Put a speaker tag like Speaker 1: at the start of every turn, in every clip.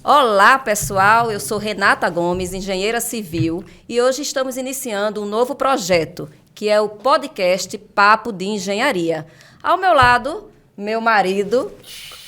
Speaker 1: Olá, pessoal. Eu sou Renata Gomes, engenheira civil, e hoje estamos iniciando um novo projeto, que é o podcast Papo de Engenharia. Ao meu lado, meu marido,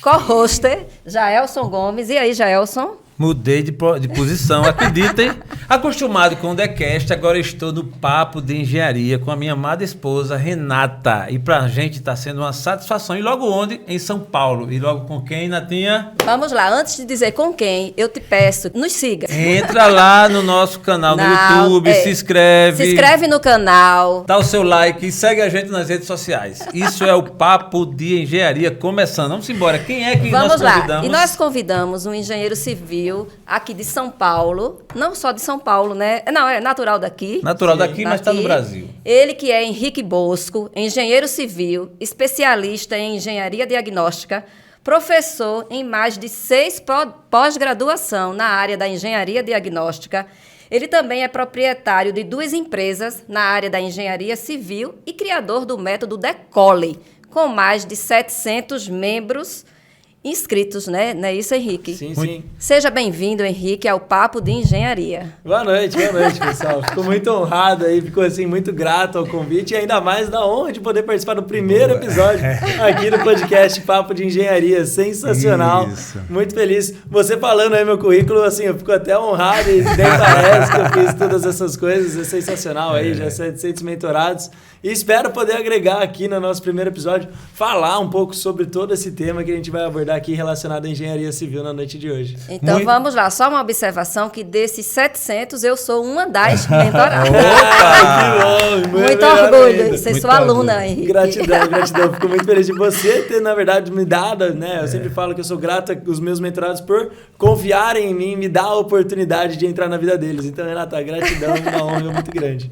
Speaker 1: co-hoster, Jaelson Gomes. E aí, Jaelson?
Speaker 2: Mudei de posição, acreditem. Acostumado com o TheCast, agora estou no Papo de Engenharia com a minha amada esposa, Renata. E pra gente está sendo uma satisfação. E logo onde? Em São Paulo. E logo com quem, Natinha?
Speaker 1: Vamos lá, antes de dizer com quem, eu te peço, nos siga.
Speaker 2: Entra lá no nosso canal no YouTube, se inscreve.
Speaker 1: Se inscreve no canal.
Speaker 2: Dá o seu like e segue a gente nas redes sociais. Isso é o Papo de Engenharia começando. Vamos embora. Quem é que nós convidamos?
Speaker 1: Lá. E nós convidamos um engenheiro civil aqui de São Paulo, não só de São Paulo, né? Não, é natural daqui.
Speaker 2: Natural daqui, mas está no Brasil.
Speaker 1: Ele que é Henrique Bosco, engenheiro civil, especialista em engenharia diagnóstica, professor em mais de 6 pós-graduação na área da engenharia diagnóstica. Ele também é proprietário de 2 empresas na área da engenharia civil e criador do método Decole, com mais de 700 membros inscritos, né? Não é isso, Henrique?
Speaker 3: Sim.
Speaker 1: Seja bem-vindo, Henrique, ao Papo de Engenharia.
Speaker 3: Boa noite, pessoal. Fico muito honrado aí, fico assim muito grato ao convite e ainda mais da honra de poder participar do primeiro episódio aqui do podcast Papo de Engenharia. Sensacional. Isso. Muito feliz. Você falando aí meu currículo, assim, eu fico até honrado e nem parece que eu fiz todas essas coisas. É sensacional aí, já 700 mentorados. E espero poder agregar aqui no nosso primeiro episódio, falar um pouco sobre todo esse tema que a gente vai abordar aqui relacionado à engenharia civil na noite de hoje.
Speaker 1: Então vamos lá, só uma observação que desses 700 eu sou uma das mentoradas.
Speaker 3: Que bom!
Speaker 1: Muito orgulho de ser sua aluna, Henrique.
Speaker 3: Gratidão. Fico muito feliz de você ter, na verdade, me dado, né? Eu sempre falo que eu sou grato aos meus mentorados por confiarem em mim, me dar a oportunidade de entrar na vida deles. Então, Renata, gratidão, uma honra muito grande.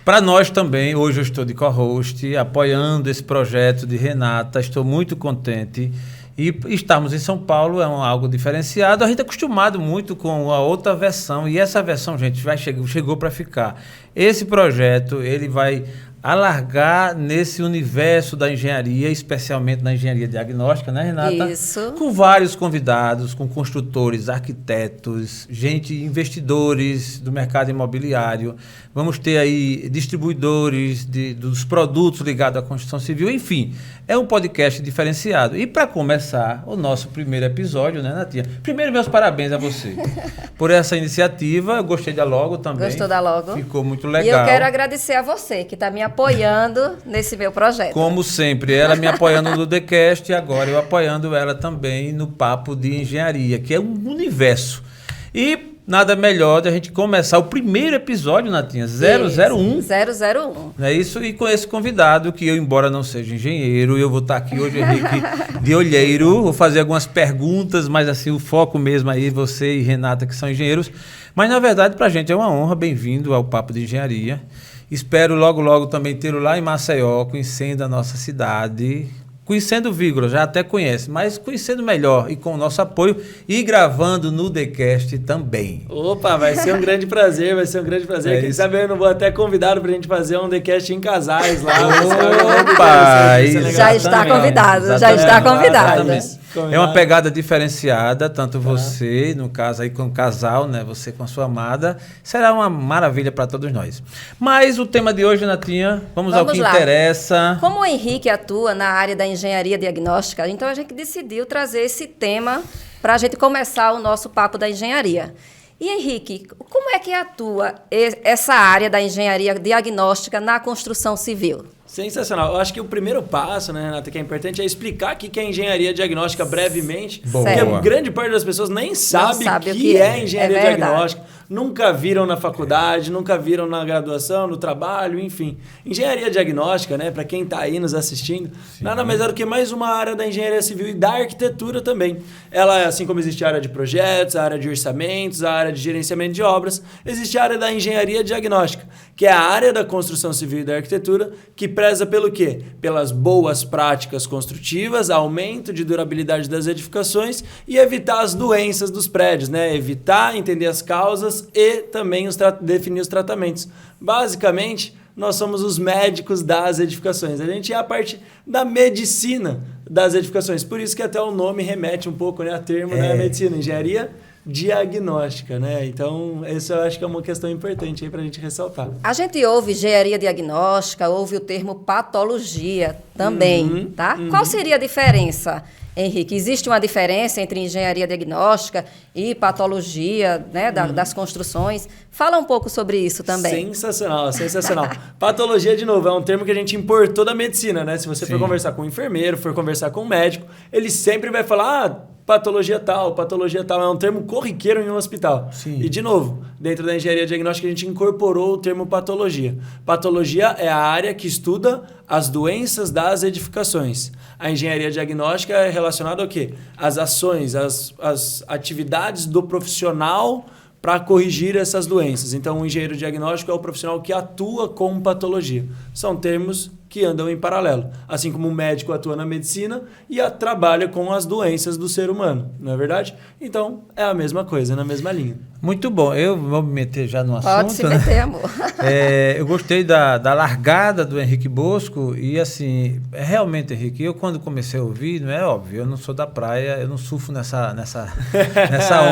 Speaker 2: Para nós também, hoje eu estou de co-host, apoiando esse projeto de Renata, estou muito contente. E estarmos em São Paulo é algo diferenciado. A gente é acostumado muito com a outra versão, e essa versão, gente, chegou para ficar. Esse projeto, ele vai alargar nesse universo da engenharia, especialmente na engenharia diagnóstica, né, Renata?
Speaker 1: Isso. Com
Speaker 2: vários convidados, com construtores, arquitetos, investidores do mercado imobiliário. Vamos ter aí distribuidores dos produtos ligados à construção civil. Enfim, é um podcast diferenciado. E para começar o nosso primeiro episódio, né, Natinha? Primeiro, meus parabéns a você por essa iniciativa. Eu gostei da logo também.
Speaker 1: Gostou da logo?
Speaker 2: Ficou muito legal.
Speaker 1: E eu quero agradecer a você, que está me apoiando nesse meu projeto.
Speaker 2: Como sempre, ela me apoiando no TheCast e agora eu apoiando ela também no Papo de Engenharia, que é um universo. E nada melhor de a gente começar o primeiro episódio, Natinha, 001.
Speaker 1: 001.
Speaker 2: É isso, e com esse convidado, que eu, embora não seja engenheiro, eu vou estar aqui hoje, Henrique, de olheiro, vou fazer algumas perguntas, mas assim, o foco mesmo aí, você e Renata, que são engenheiros. Mas, na verdade, para a gente é uma honra, bem-vindo ao Papo de Engenharia. Espero logo também tê-lo lá em Maceió, conhecendo a nossa cidade, conhecendo vírgula, já até conhece, mas conhecendo melhor e com o nosso apoio e gravando no TheCast também.
Speaker 3: Opa, vai ser um grande prazer. Quem sabe eu não vou até convidado pra gente fazer um TheCast em casais lá.
Speaker 2: Opa,
Speaker 1: já está convidado.
Speaker 2: É uma pegada diferenciada, tanto você, no caso aí com o casal, né, você com a sua amada, será uma maravilha para todos nós. Mas o tema de hoje, Natinha, vamos ao que interessa.
Speaker 1: Como o Henrique atua na área da engenharia diagnóstica, então a gente decidiu trazer esse tema para a gente começar o nosso papo da engenharia. E, Henrique, como é que atua essa área da engenharia diagnóstica na construção civil?
Speaker 3: Sensacional. Eu acho que o primeiro passo, né, Renata, que é importante é explicar o que é engenharia diagnóstica brevemente. Porque a grande parte das pessoas nem sabe o que é engenharia diagnóstica. Nunca viram na faculdade, nunca viram na graduação, no trabalho, enfim. Engenharia diagnóstica, né, para quem está aí nos assistindo, nada mais é do que mais uma área da engenharia civil e da arquitetura também. Ela, assim como existe a área de projetos, a área de orçamentos, a área de gerenciamento de obras, existe a área da engenharia diagnóstica, que é a área da construção civil e da arquitetura que preza pelo quê? Pelas boas práticas construtivas, aumento de durabilidade das edificações e evitar as doenças dos prédios, né? Evitar, entender as causas e também definir os tratamentos. Basicamente, nós somos os médicos das edificações. A gente é a parte da medicina das edificações. Por isso que até o nome remete um pouco, né, a termo da medicina, engenharia diagnóstica, né? Então, isso eu acho que é uma questão importante aí para a gente ressaltar.
Speaker 1: A gente ouve engenharia diagnóstica, ouve o termo patologia também, tá? Qual seria a diferença, Henrique? Existe uma diferença entre engenharia diagnóstica e patologia, né, das construções? Fala um pouco sobre isso também.
Speaker 3: Sensacional, sensacional. Patologia, de novo, é um termo que a gente importou da medicina, né? Se você for conversar com um enfermeiro, for conversar com um médico, ele sempre vai falar, patologia tal, é um termo corriqueiro em um hospital.
Speaker 2: Sim.
Speaker 3: E, de novo, dentro da engenharia diagnóstica, a gente incorporou o termo patologia. Patologia é a área que estuda as doenças das edificações. A engenharia diagnóstica é relacionada ao quê? As ações, as atividades do profissional para corrigir essas doenças. Então, o engenheiro diagnóstico é o profissional que atua com patologia. São termos que andam em paralelo. Assim como o médico atua na medicina e trabalha com as doenças do ser humano, não é verdade? Então, é a mesma coisa, na mesma linha.
Speaker 2: Muito bom. Eu vou me meter já no assunto.
Speaker 1: Pode se meter, amor.
Speaker 2: Eu gostei da largada do Henrique Bosco e, assim, realmente, Henrique, eu quando comecei a ouvir, não é óbvio, eu não sou da praia, eu não surfo nessa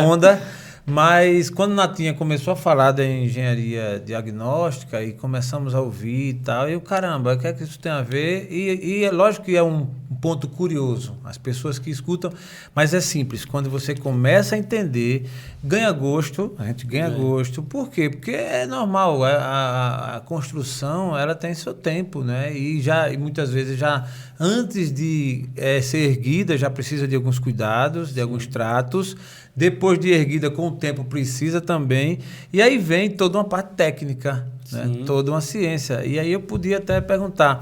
Speaker 2: onda. Mas quando Natinha começou a falar da engenharia diagnóstica e começamos a ouvir e tal, eu, caramba, o que é que isso tem a ver? E é lógico que é um ponto curioso, as pessoas que escutam, mas é simples, quando você começa a entender, ganha gosto, a gente ganha gosto. Por quê? Porque é normal, a construção, ela tem seu tempo, né? E muitas vezes já antes de ser erguida, já precisa de alguns cuidados, de alguns tratos. Depois de erguida, com o tempo, precisa também. E aí vem toda uma parte técnica, né? Toda uma ciência. E aí eu podia até perguntar,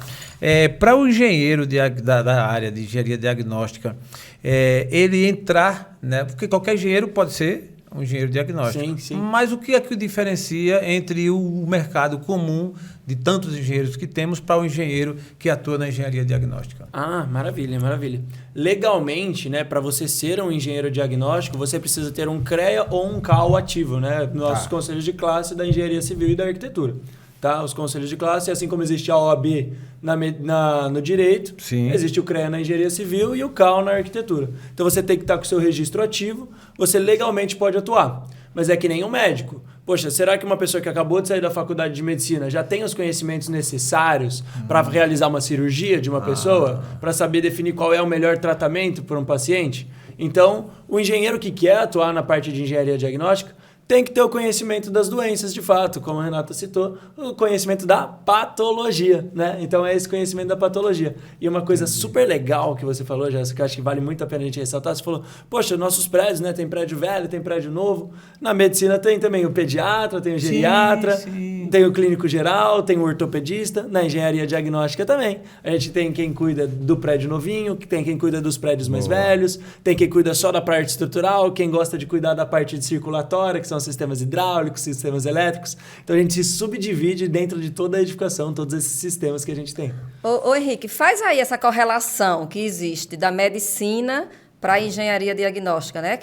Speaker 2: para o engenheiro da área de engenharia diagnóstica, ele entrar, né? Porque qualquer engenheiro pode ser um engenheiro diagnóstico.
Speaker 3: Sim.
Speaker 2: Mas o que é que o diferencia entre o mercado comum de tantos engenheiros que temos para o engenheiro que atua na engenharia diagnóstica?
Speaker 3: Ah, maravilha, maravilha. Legalmente, né, para você ser um engenheiro diagnóstico, você precisa ter um CREA ou um CAL ativo, né? Nossos conselhos de classe da engenharia civil e da arquitetura. Tá? Os conselhos de classe, assim como existe a OAB no direito, existe o CREA na engenharia civil e o CAL na arquitetura. Então você tem que estar com o seu registro ativo, você legalmente pode atuar. Mas é que nem um médico. Poxa, será que uma pessoa que acabou de sair da faculdade de medicina já tem os conhecimentos necessários para realizar uma cirurgia de uma pessoa? Para saber definir qual é o melhor tratamento para um paciente? Então, o engenheiro que quer atuar na parte de engenharia diagnóstica tem que ter o conhecimento das doenças, de fato, como a Renata citou, o conhecimento da patologia, né? Então, é esse conhecimento da patologia. E uma coisa super legal que você falou, Jéssica, que eu acho que vale muito a pena a gente ressaltar, você falou, poxa, nossos prédios, né? Tem prédio velho, tem prédio novo. Na medicina tem também o pediatra, tem o geriatra, tem o clínico geral, tem o ortopedista. Na engenharia diagnóstica também. A gente tem quem cuida do prédio novinho, tem quem cuida dos prédios mais velhos, tem quem cuida só da parte estrutural, quem gosta de cuidar da parte de circulatória, que são sistemas hidráulicos, sistemas elétricos. Então, a gente se subdivide dentro de toda a edificação, todos esses sistemas que a gente tem.
Speaker 1: Ô Henrique, faz aí essa correlação que existe da medicina para a engenharia diagnóstica, né?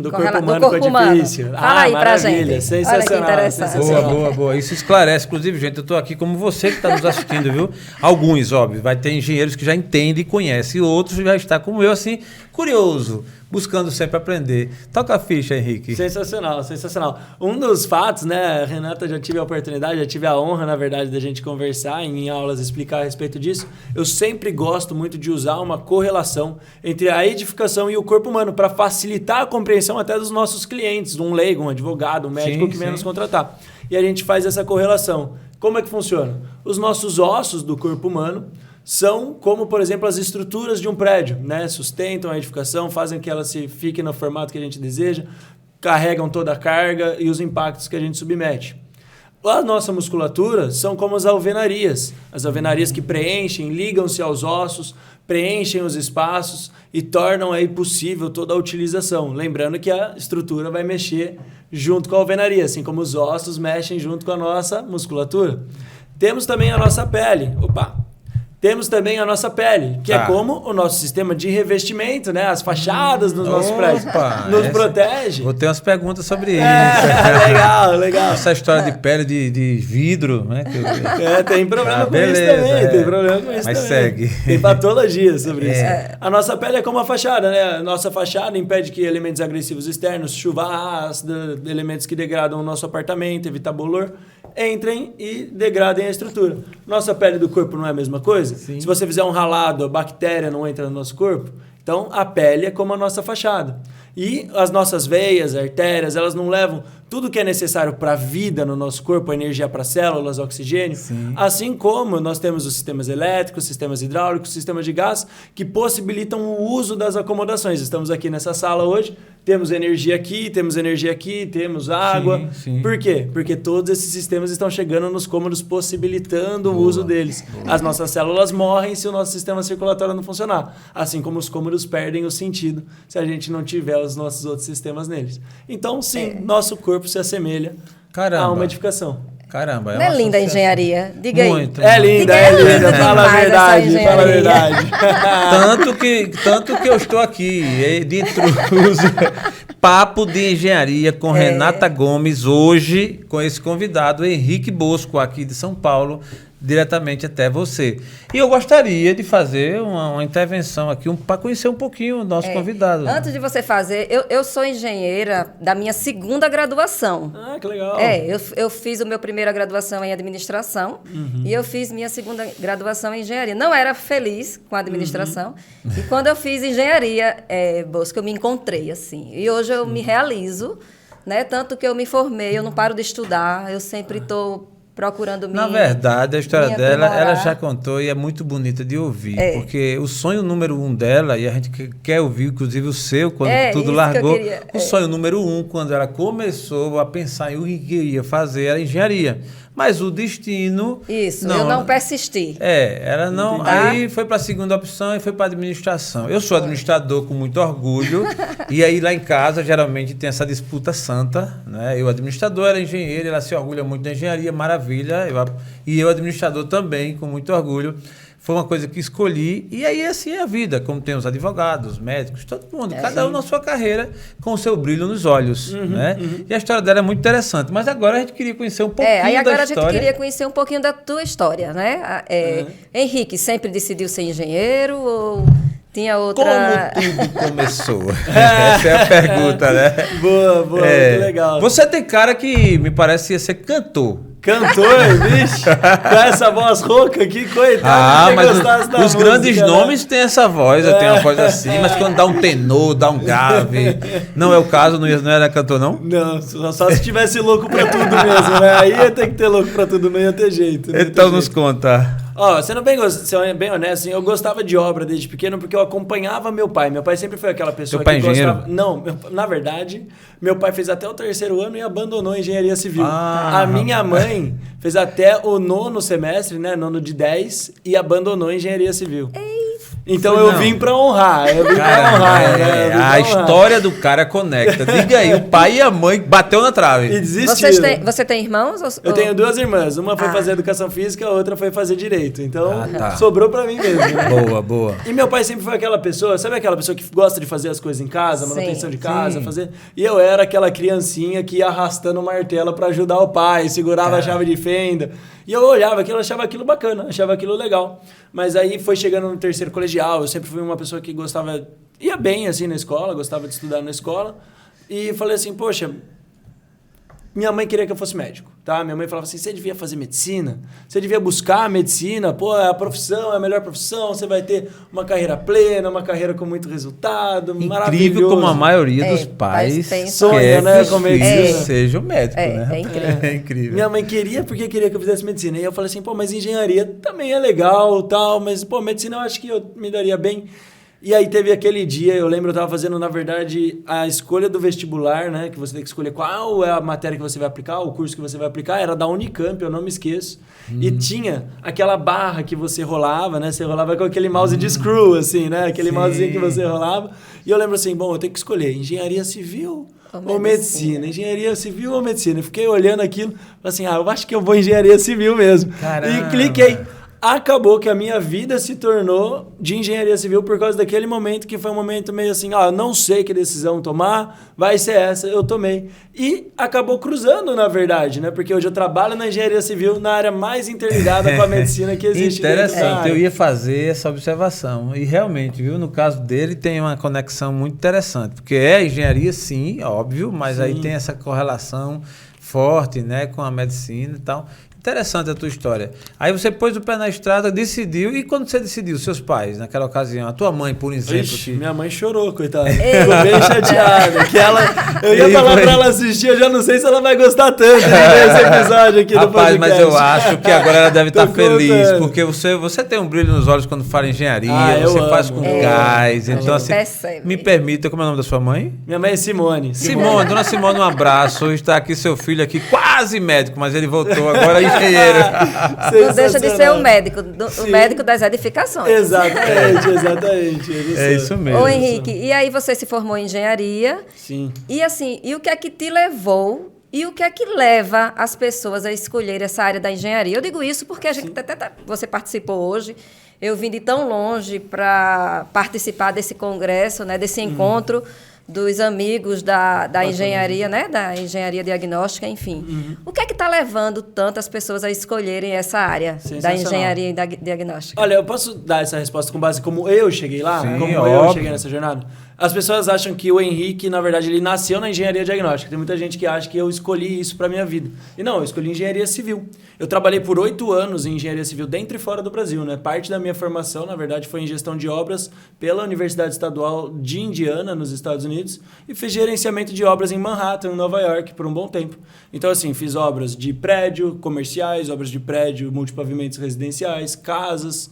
Speaker 3: Do corpo humano.
Speaker 1: Fala aí pra gente.
Speaker 3: Sensacional.
Speaker 1: Olha que
Speaker 2: interessante. Boa. Isso esclarece. Inclusive, gente, eu estou aqui como você que está nos assistindo, viu? Alguns, óbvio, vai ter engenheiros que já entendem e conhecem, e outros já está como eu, assim, curioso, buscando sempre aprender. Toca a ficha, Henrique.
Speaker 3: Sensacional. Um dos fatos, né, Renata, já tive a honra, na verdade, da gente conversar em aulas, explicar a respeito disso. Eu sempre gosto muito de usar uma correlação entre a edificação e o corpo humano para facilitar a compreensão até dos nossos clientes, um leigo, um advogado, um médico que venha nos contratar. E a gente faz essa correlação. Como é que funciona? Os nossos ossos do corpo humano são como, por exemplo, as estruturas de um prédio, né? Sustentam a edificação, fazem que ela fique no formato que a gente deseja, carregam toda a carga e os impactos que a gente submete. A nossa musculatura são como as alvenarias que preenchem, ligam-se aos ossos, preenchem os espaços e tornam aí possível toda a utilização. Lembrando que a estrutura vai mexer junto com a alvenaria, assim como os ossos mexem junto com a nossa musculatura. Temos também a nossa pele. Temos também a nossa pele, que é como o nosso sistema de revestimento, né? As fachadas dos nossos prédios nos protege.
Speaker 2: Vou ter umas perguntas sobre isso.
Speaker 3: Legal.
Speaker 2: Essa história de pele de vidro, né?
Speaker 3: Tem problema com isso também. Tem problema com isso
Speaker 2: Mas
Speaker 3: também.
Speaker 2: Segue.
Speaker 3: Tem patologia sobre isso. A nossa pele é como a fachada, né? A nossa fachada impede que elementos agressivos externos, chuva ácida, elementos que degradam o nosso apartamento, evita bolor, entrem e degradem a estrutura. Nossa pele do corpo não é a mesma coisa? Sim. Se você fizer um ralado, a bactéria não entra no nosso corpo. Então, a pele é como a nossa fachada. E as nossas veias, artérias, elas não levam tudo que é necessário para a vida no nosso corpo, a energia para células, oxigênio. Sim. Assim como nós temos os sistemas elétricos, sistemas hidráulicos, sistemas de gás, que possibilitam o uso das acomodações. Estamos aqui nessa sala hoje, temos energia aqui, temos água. Sim. Por quê? Porque todos esses sistemas estão chegando nos cômodos, possibilitando o uso deles. As nossas células morrem se o nosso sistema circulatório não funcionar. Assim como os cômodos perdem o sentido se a gente não tiver os nossos outros sistemas neles. Então, sim, nosso corpo se assemelha a uma edificação.
Speaker 2: Caramba,
Speaker 1: não é linda a engenharia? Diga aí.
Speaker 3: Muito. É linda. Fala a verdade.
Speaker 2: Tanto que eu estou aqui, de intruso. Papo de engenharia com Renata Gomes, hoje com esse convidado, Henrique Bosco, aqui de São Paulo, diretamente até você. E eu gostaria de fazer uma intervenção aqui para conhecer um pouquinho o nosso convidado.
Speaker 1: Antes de você fazer, eu sou engenheira da minha segunda graduação.
Speaker 3: Ah, que legal.
Speaker 1: Eu fiz a minha primeira graduação em administração e eu fiz minha segunda graduação em engenharia. Não era feliz com a administração. E quando eu fiz engenharia, Bosco, eu me encontrei, assim. E hoje eu me realizo, né? Tanto que eu me formei, eu não paro de estudar, eu sempre estou procurando
Speaker 2: Na verdade, a história dela, ela já contou e é muito bonita de ouvir. Porque o sonho número 1 dela, e a gente quer ouvir, inclusive o seu, quando tudo largou. O sonho número 1, quando ela começou a pensar em o que queria fazer, era engenharia. Mas o destino...
Speaker 1: eu não persisti.
Speaker 2: Ela não... Aí foi para a segunda opção e foi para a administração. Eu sou administrador com muito orgulho. E aí lá em casa, geralmente, tem essa disputa santa, né? Eu, administrador, ela é engenheira, ela se orgulha muito da engenharia, maravilha. E eu, administrador, também, com muito orgulho. Foi uma coisa que escolhi, e aí assim é a vida, como tem os advogados, os médicos, todo mundo, cada um na sua carreira, com o seu brilho nos olhos, né? E a história dela é muito interessante, mas agora a gente queria conhecer um pouquinho da história.
Speaker 1: Agora a gente queria conhecer um pouquinho da tua história, né? Henrique, sempre decidiu ser engenheiro ou tinha outra...
Speaker 2: Como tudo começou? Essa é a pergunta, né?
Speaker 3: Boa, muito legal.
Speaker 2: Você tem cara que me parece ia ser cantor.
Speaker 3: Cantor, bicho, com essa voz rouca aqui, coitado.
Speaker 2: Mas os grandes nomes têm essa voz, tem uma voz assim, mas quando dá um tenor, dá um grave. Não é o caso, não era cantor, não?
Speaker 3: Não, só se tivesse louco pra tudo mesmo, né? Aí ia ter que ter louco pra tudo, não ia ter jeito.
Speaker 2: Então nos conta.
Speaker 3: Sendo bem honesto, assim, eu gostava de obra desde pequeno porque eu acompanhava meu pai. Meu pai sempre foi aquela pessoa
Speaker 2: que gostava...
Speaker 3: Não, na verdade, meu pai fez até o 3º ano e abandonou a engenharia civil. A minha mãe fez até o 9º semestre, né, 9º de 10, e abandonou a engenharia civil. Então eu vim pra honrar.
Speaker 2: A história do cara conecta. Diga aí, o pai e a mãe bateu na trave.
Speaker 3: E desistiram.
Speaker 1: Você tem irmãos?
Speaker 3: Eu tenho 2 irmãs. Uma foi fazer educação física, a outra foi fazer direito. Então, sobrou pra mim mesmo. Né?
Speaker 2: Boa.
Speaker 3: E meu pai sempre foi aquela pessoa, sabe aquela pessoa que gosta de fazer as coisas em casa, manutenção de casa, fazer... E eu era aquela criancinha que ia arrastando o martelo pra ajudar o pai, segurava a chave de fenda. E eu olhava aquilo, achava aquilo bacana, achava aquilo legal. Mas aí foi chegando no 3º colegial, eu sempre fui uma pessoa que gostava... Ia bem, assim, na escola, gostava de estudar na escola. E falei assim, poxa... Minha mãe queria que eu fosse médico, tá? Minha mãe falava assim, você devia fazer medicina, você devia buscar a medicina, a profissão é a melhor profissão, você vai ter uma carreira plena, uma carreira com muito resultado, maravilhoso.
Speaker 2: Incrível como a maioria dos pais
Speaker 3: sonha, né?
Speaker 2: Que os filhos sejam médicos, né?
Speaker 1: É incrível.
Speaker 3: Minha mãe queria porque queria que eu fizesse medicina. E eu falei assim, mas engenharia também é legal, tal, mas, medicina eu acho que eu me daria bem. E aí teve aquele dia, eu lembro, eu estava fazendo, na verdade, a escolha do vestibular, né? Que você tem que escolher qual é a matéria que você vai aplicar, o curso que você vai aplicar. Era da Unicamp, eu não me esqueço. E tinha aquela barra que você rolava, né? Você rolava com aquele mouse de screw, assim, né? Aquele mousezinho que você rolava. E eu lembro assim, eu tenho que escolher engenharia civil ou medicina. Engenharia civil ou medicina. Eu fiquei olhando aquilo, falei assim, eu acho que eu vou em engenharia civil mesmo.
Speaker 2: Caramba.
Speaker 3: E cliquei. acabou que a minha vida se tornou de engenharia civil por causa daquele momento que foi um momento meio assim, eu não sei que decisão tomar, vai ser essa, eu tomei. E acabou cruzando, na verdade, né? Porque hoje eu trabalho na engenharia civil na área mais interligada com a medicina que existe.
Speaker 2: Interessante, eu ia fazer essa observação. E realmente, viu, no caso dele tem uma conexão muito interessante, porque é engenharia, sim, óbvio, mas sim. Aí tem essa correlação forte, né, com a medicina e tal. Interessante a tua história. Aí você pôs o pé na estrada, decidiu. E quando você decidiu, seus pais, naquela ocasião? A tua mãe, por exemplo?
Speaker 3: Ixi, minha mãe chorou, coitada. Ficou bem chateada. Eu ia falar pra ela assistir, eu já não sei se ela vai gostar tanto de ver esse episódio aqui do podcast.
Speaker 2: Rapaz, mas eu acho que agora ela deve estar feliz. Porque você tem um brilho nos olhos quando fala engenharia. Você faz com gás. Então, assim, me permita, como é o nome da sua mãe?
Speaker 3: Minha mãe é Simone.
Speaker 2: Simone, dona Simone, um abraço. Hoje está aqui seu filho aqui, quase médico, mas ele voltou agora engenheiro.
Speaker 1: Não deixa de ser o médico das edificações.
Speaker 3: Exatamente.
Speaker 2: É isso mesmo.
Speaker 1: Ô, Henrique, e aí você se formou em engenharia.
Speaker 3: Sim.
Speaker 1: E assim, e o que é que te levou e o que é que leva as pessoas a escolher essa área da engenharia? Eu digo isso porque você participou hoje. Eu vim de tão longe para participar desse congresso, né, desse encontro dos amigos da engenharia, né? Da engenharia diagnóstica, enfim. O que é que está levando tantas pessoas a escolherem essa área da engenharia diagnóstica?
Speaker 3: Olha, eu posso dar essa resposta com base em como eu cheguei lá?
Speaker 2: Sim,
Speaker 3: como eu cheguei nessa jornada? As pessoas acham que o Henrique, na verdade, ele nasceu na engenharia diagnóstica. Tem muita gente que acha que eu escolhi isso para minha vida. E não, eu escolhi engenharia civil. Eu trabalhei por 8 anos em engenharia civil dentro e fora do Brasil, né? Parte da minha formação, na verdade, foi em gestão de obras pela Universidade Estadual de Indiana, nos Estados Unidos, e fiz gerenciamento de obras em Manhattan, Nova York, por um bom tempo. Então, assim, fiz obras de prédio, comerciais, obras de prédio, multipavimentos residenciais, casas,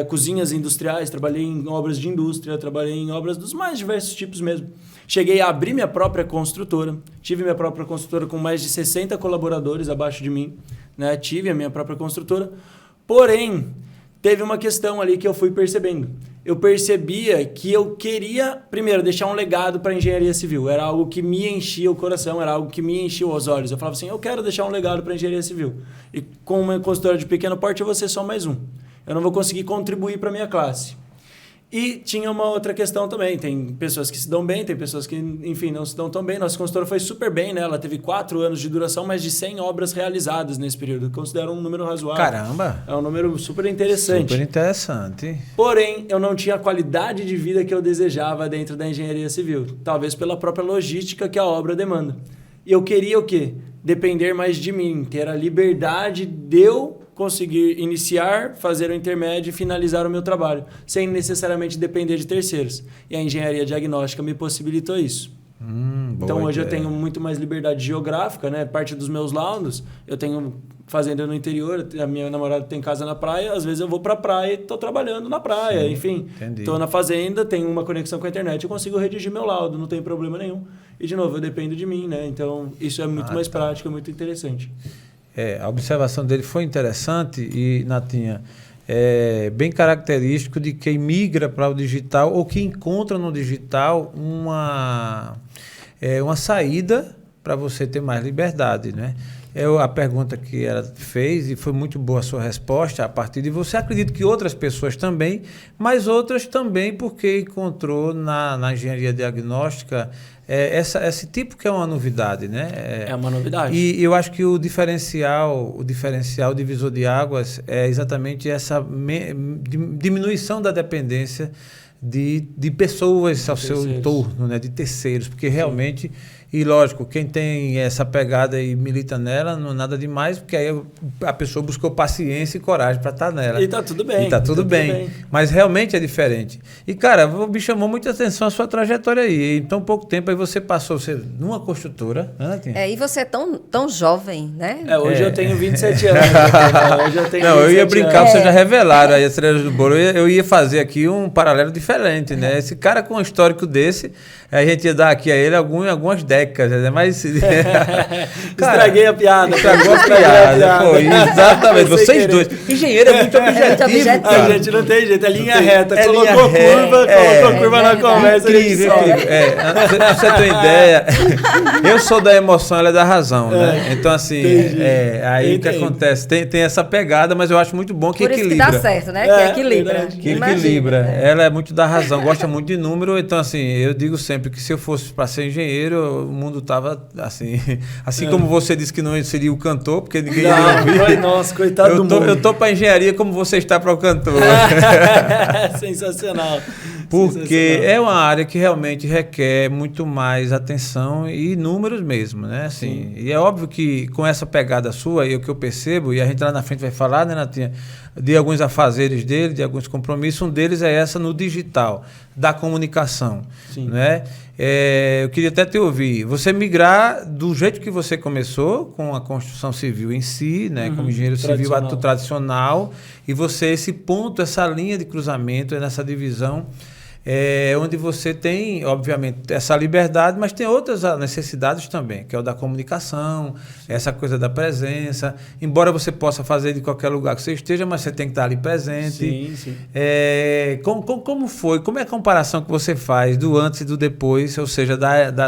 Speaker 3: cozinhas industriais, trabalhei em obras de indústria, trabalhei em obras dos mais diversos tipos mesmo. Cheguei a abrir minha própria construtora, tive minha própria construtora com mais de 60 colaboradores abaixo de mim, né? Tive a minha própria construtora, porém, teve uma questão ali que eu fui percebendo. Eu percebia que eu queria, primeiro, deixar um legado para a engenharia civil. Era algo que me enchia o coração, era algo que me enchia os olhos. Eu falava assim, eu quero deixar um legado para a engenharia civil. E com uma consultora de pequeno porte, eu vou ser só mais um. Eu não vou conseguir contribuir para a minha classe. E tinha uma outra questão também. Tem pessoas que se dão bem, tem pessoas que, enfim, não se dão tão bem. Nossa consultora foi super bem, né? Ela teve 4 anos de duração, mais de 100 obras realizadas nesse período. Eu considero um número razoável.
Speaker 2: Caramba!
Speaker 3: É um número super interessante.
Speaker 2: Super interessante.
Speaker 3: Porém, eu não tinha a qualidade de vida que eu desejava dentro da engenharia civil. Talvez pela própria logística que a obra demanda. E eu queria o quê? Depender mais de mim. Ter a liberdade de eu conseguir iniciar, fazer o intermédio e finalizar o meu trabalho, sem necessariamente depender de terceiros. E a engenharia diagnóstica me possibilitou isso. Então, hoje eu tenho muito mais liberdade geográfica, né? Parte dos meus laudos, eu tenho fazenda no interior, a minha namorada tem casa na praia, às vezes eu vou para a praia e estou trabalhando na praia, enfim. Estou na fazenda, tenho uma conexão com a internet, eu consigo redigir meu laudo, não tem problema nenhum. E, de novo, eu dependo de mim, né? Então, isso é muito mais prático, é muito interessante.
Speaker 2: A observação dele foi interessante e, Natinha, é bem característico de quem migra para o digital ou que encontra no digital uma saída para você ter mais liberdade, né? A pergunta que ela fez, e foi muito boa a sua resposta, a partir de você, acredito que outras pessoas também, mas outras também porque encontrou na engenharia diagnóstica esse tipo que é uma novidade, né?
Speaker 3: É uma novidade.
Speaker 2: E eu acho que o diferencial, o divisor de águas é exatamente essa diminuição da dependência de pessoas ao seu entorno, né? De terceiros, porque realmente... E, lógico, quem tem essa pegada e milita nela, não é nada demais, porque aí a pessoa buscou paciência e coragem para estar nela.
Speaker 3: E tá tudo bem.
Speaker 2: Tudo bem. Mas realmente é diferente. E, cara, me chamou muita atenção a sua trajetória aí. Em tão pouco tempo, aí você passou numa construtora.
Speaker 1: E você é tão jovem, né?
Speaker 3: Hoje eu tenho 27 anos. Hoje eu tenho
Speaker 2: eu ia brincar, vocês já revelaram aí a cereja do bolo. Eu ia fazer aqui um paralelo diferente, né? Esse cara com um histórico desse, a gente ia dar aqui a ele algumas 10 Decas, mas...
Speaker 3: Estraguei a piada.
Speaker 2: Estragou a piada. Pô, exatamente, vocês dois. Engenheiro é muito objetivo.
Speaker 3: A gente não tem jeito, é linha reta. Colocou curva na conversa.
Speaker 2: Incrível. Pra você ter uma ideia, eu sou da emoção, ela é da razão, né? Então, assim, aí o que acontece? Tem essa pegada, mas eu acho muito bom que equilibra.
Speaker 1: Por isso que dá certo, né? Que equilibra.
Speaker 2: Que equilibra. Ela é muito da razão, gosta muito de número. Então, assim, eu digo sempre que se eu fosse para ser engenheiro, o mundo tava assim como você disse que não seria o cantor, porque ninguém ia ouvir.
Speaker 3: Nossa, coitado do mundo.
Speaker 2: Eu tô para engenharia como você está para o cantor.
Speaker 3: Sensacional.
Speaker 2: Porque é uma área que realmente requer muito mais atenção e números mesmo, né? Assim, e é óbvio que com essa pegada sua, e o que eu percebo, e a gente lá na frente vai falar, né, Natinha, de alguns afazeres dele, de alguns compromissos, um deles é essa no digital, da comunicação, né? Eu queria até te ouvir, você migrar do jeito que você começou, com a construção civil em si, né, como engenheiro civil tradicional, e você, esse ponto, essa linha de cruzamento, nessa divisão, onde você tem, obviamente, essa liberdade, mas tem outras necessidades também, que é o da comunicação, essa coisa da presença. Embora você possa fazer de qualquer lugar que você esteja, mas você tem que estar ali presente.
Speaker 3: Sim.
Speaker 2: Como foi? Como é a comparação que você faz do antes e do depois, ou seja,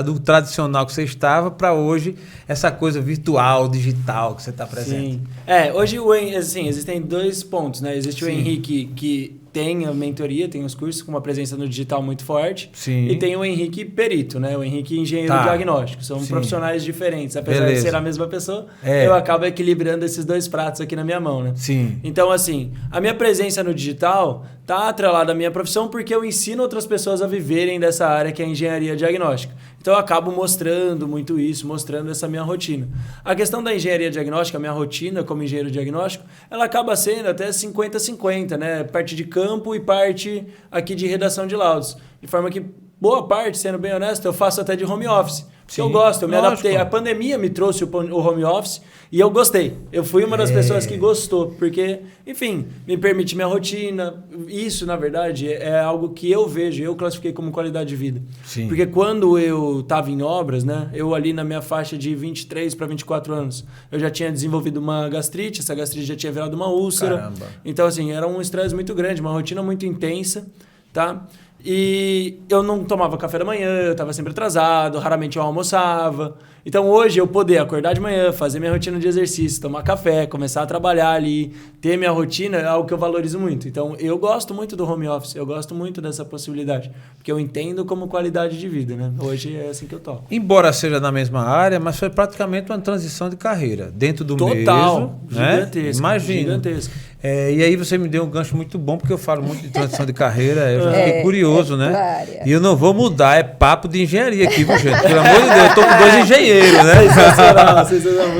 Speaker 2: do tradicional que você estava para hoje, essa coisa virtual, digital que você está presente?
Speaker 3: Sim. Hoje, assim, existem dois pontos, né? Existe o Henrique que tem a mentoria, tem os cursos com uma presença no digital muito forte.
Speaker 2: Sim.
Speaker 3: E tem o Henrique perito, né? O Henrique engenheiro diagnóstico. São profissionais diferentes. Apesar de ser a mesma pessoa, eu acabo equilibrando esses dois pratos aqui na minha mão, né?
Speaker 2: Sim.
Speaker 3: Então, assim, a minha presença no digital está atrelada à minha profissão porque eu ensino outras pessoas a viverem dessa área que é a engenharia diagnóstica. Então, eu acabo mostrando muito isso, mostrando essa minha rotina. A questão da engenharia diagnóstica, a minha rotina como engenheiro diagnóstico, ela acaba sendo até 50-50, né? Parte de campo e parte aqui de redação de laudos. De forma que, boa parte, sendo bem honesto, eu faço até de home office. Porque eu gosto, eu me adaptei. A pandemia me trouxe o home office e eu gostei. Eu fui uma das pessoas que gostou, porque, enfim, me permite minha rotina. Isso, na verdade, é algo que eu vejo, eu classifiquei como qualidade de vida.
Speaker 2: Sim.
Speaker 3: Porque quando eu estava em obras, né, eu ali na minha faixa de 23 para 24 anos, eu já tinha desenvolvido uma gastrite, essa gastrite já tinha virado uma úlcera.
Speaker 2: Caramba.
Speaker 3: Então, assim, era um estresse muito grande, uma rotina muito intensa, tá? E eu não tomava café da manhã, eu estava sempre atrasado, raramente eu almoçava. Então hoje eu poder acordar de manhã, fazer minha rotina de exercício, tomar café, começar a trabalhar ali, ter minha rotina é algo que eu valorizo muito. Então eu gosto muito do home office, eu gosto muito dessa possibilidade, porque eu entendo como qualidade de vida, né? Hoje é assim que eu toco.
Speaker 2: Embora seja na mesma área, mas foi praticamente uma transição de carreira, dentro do mesmo.
Speaker 3: Gigantesco.
Speaker 2: Imagina.
Speaker 3: Gigantesco.
Speaker 2: E aí você me deu um gancho muito bom, porque eu falo muito de transição de carreira, eu já fiquei curioso, né? E eu não vou mudar, é papo de engenharia aqui, viu, gente? Pelo amor de Deus, eu tô com 2 engenheiros, né?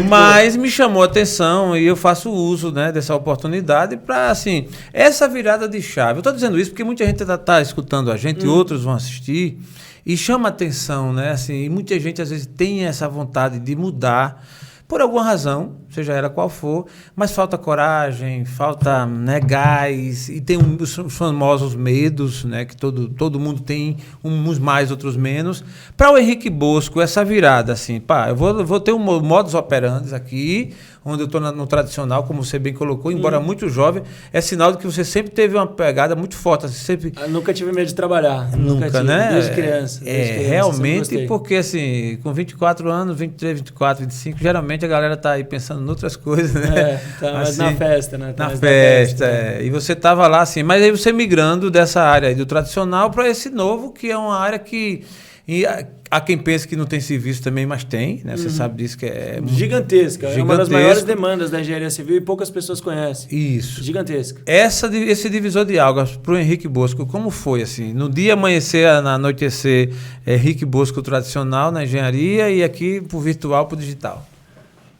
Speaker 2: Mas me chamou a atenção e eu faço uso, né, dessa oportunidade para, assim, essa virada de chave. Eu estou dizendo isso porque muita gente está escutando a gente, outros vão assistir, e chama a atenção, né? Assim, e muita gente, às vezes, tem essa vontade de mudar, por alguma razão, seja ela qual for, mas falta coragem, falta, né, gás, e tem os famosos medos, né, que todo mundo tem, uns mais, outros menos. Para o Henrique Bosco, essa virada, assim, eu vou ter um modus operandi aqui, onde eu estou no tradicional, como você bem colocou, embora muito jovem, é sinal de que você sempre teve uma pegada muito forte. Assim, sempre...
Speaker 3: Eu nunca tive medo de trabalhar.
Speaker 2: Nunca tive,
Speaker 3: né? Desde criança.
Speaker 2: Realmente, porque assim, com 24 anos, 23, 24, 25, geralmente a galera tá aí pensando em outras coisas, né?
Speaker 3: Mas assim, na festa, né?
Speaker 2: Na festa, E você tava lá assim, mas aí você migrando dessa área aí do tradicional para esse novo, que é uma área que... E há quem pense que não tem serviço também, mas tem, né? Você sabe disso que é...
Speaker 3: Gigantesca. É uma das maiores demandas da engenharia civil e poucas pessoas conhecem.
Speaker 2: Isso.
Speaker 3: Gigantesca.
Speaker 2: Esse divisor de águas para o Henrique Bosco, como foi assim? No dia amanhecer, anoitecer, Henrique Bosco tradicional na engenharia e aqui para o virtual, para o digital.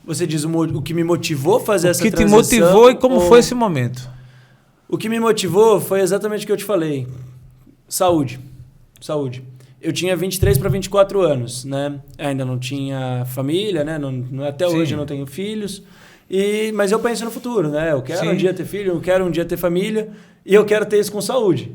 Speaker 3: Você diz o que me motivou a fazer essa transição?
Speaker 2: O que te motivou e como foi esse momento?
Speaker 3: O que me motivou foi exatamente o que eu te falei. Saúde. Eu tinha 23 para 24 anos, né? Ainda não tinha família, né? Até hoje eu não tenho filhos. Mas eu penso no futuro, né? Eu quero um dia ter filho, eu quero um dia ter família e eu quero ter isso com saúde.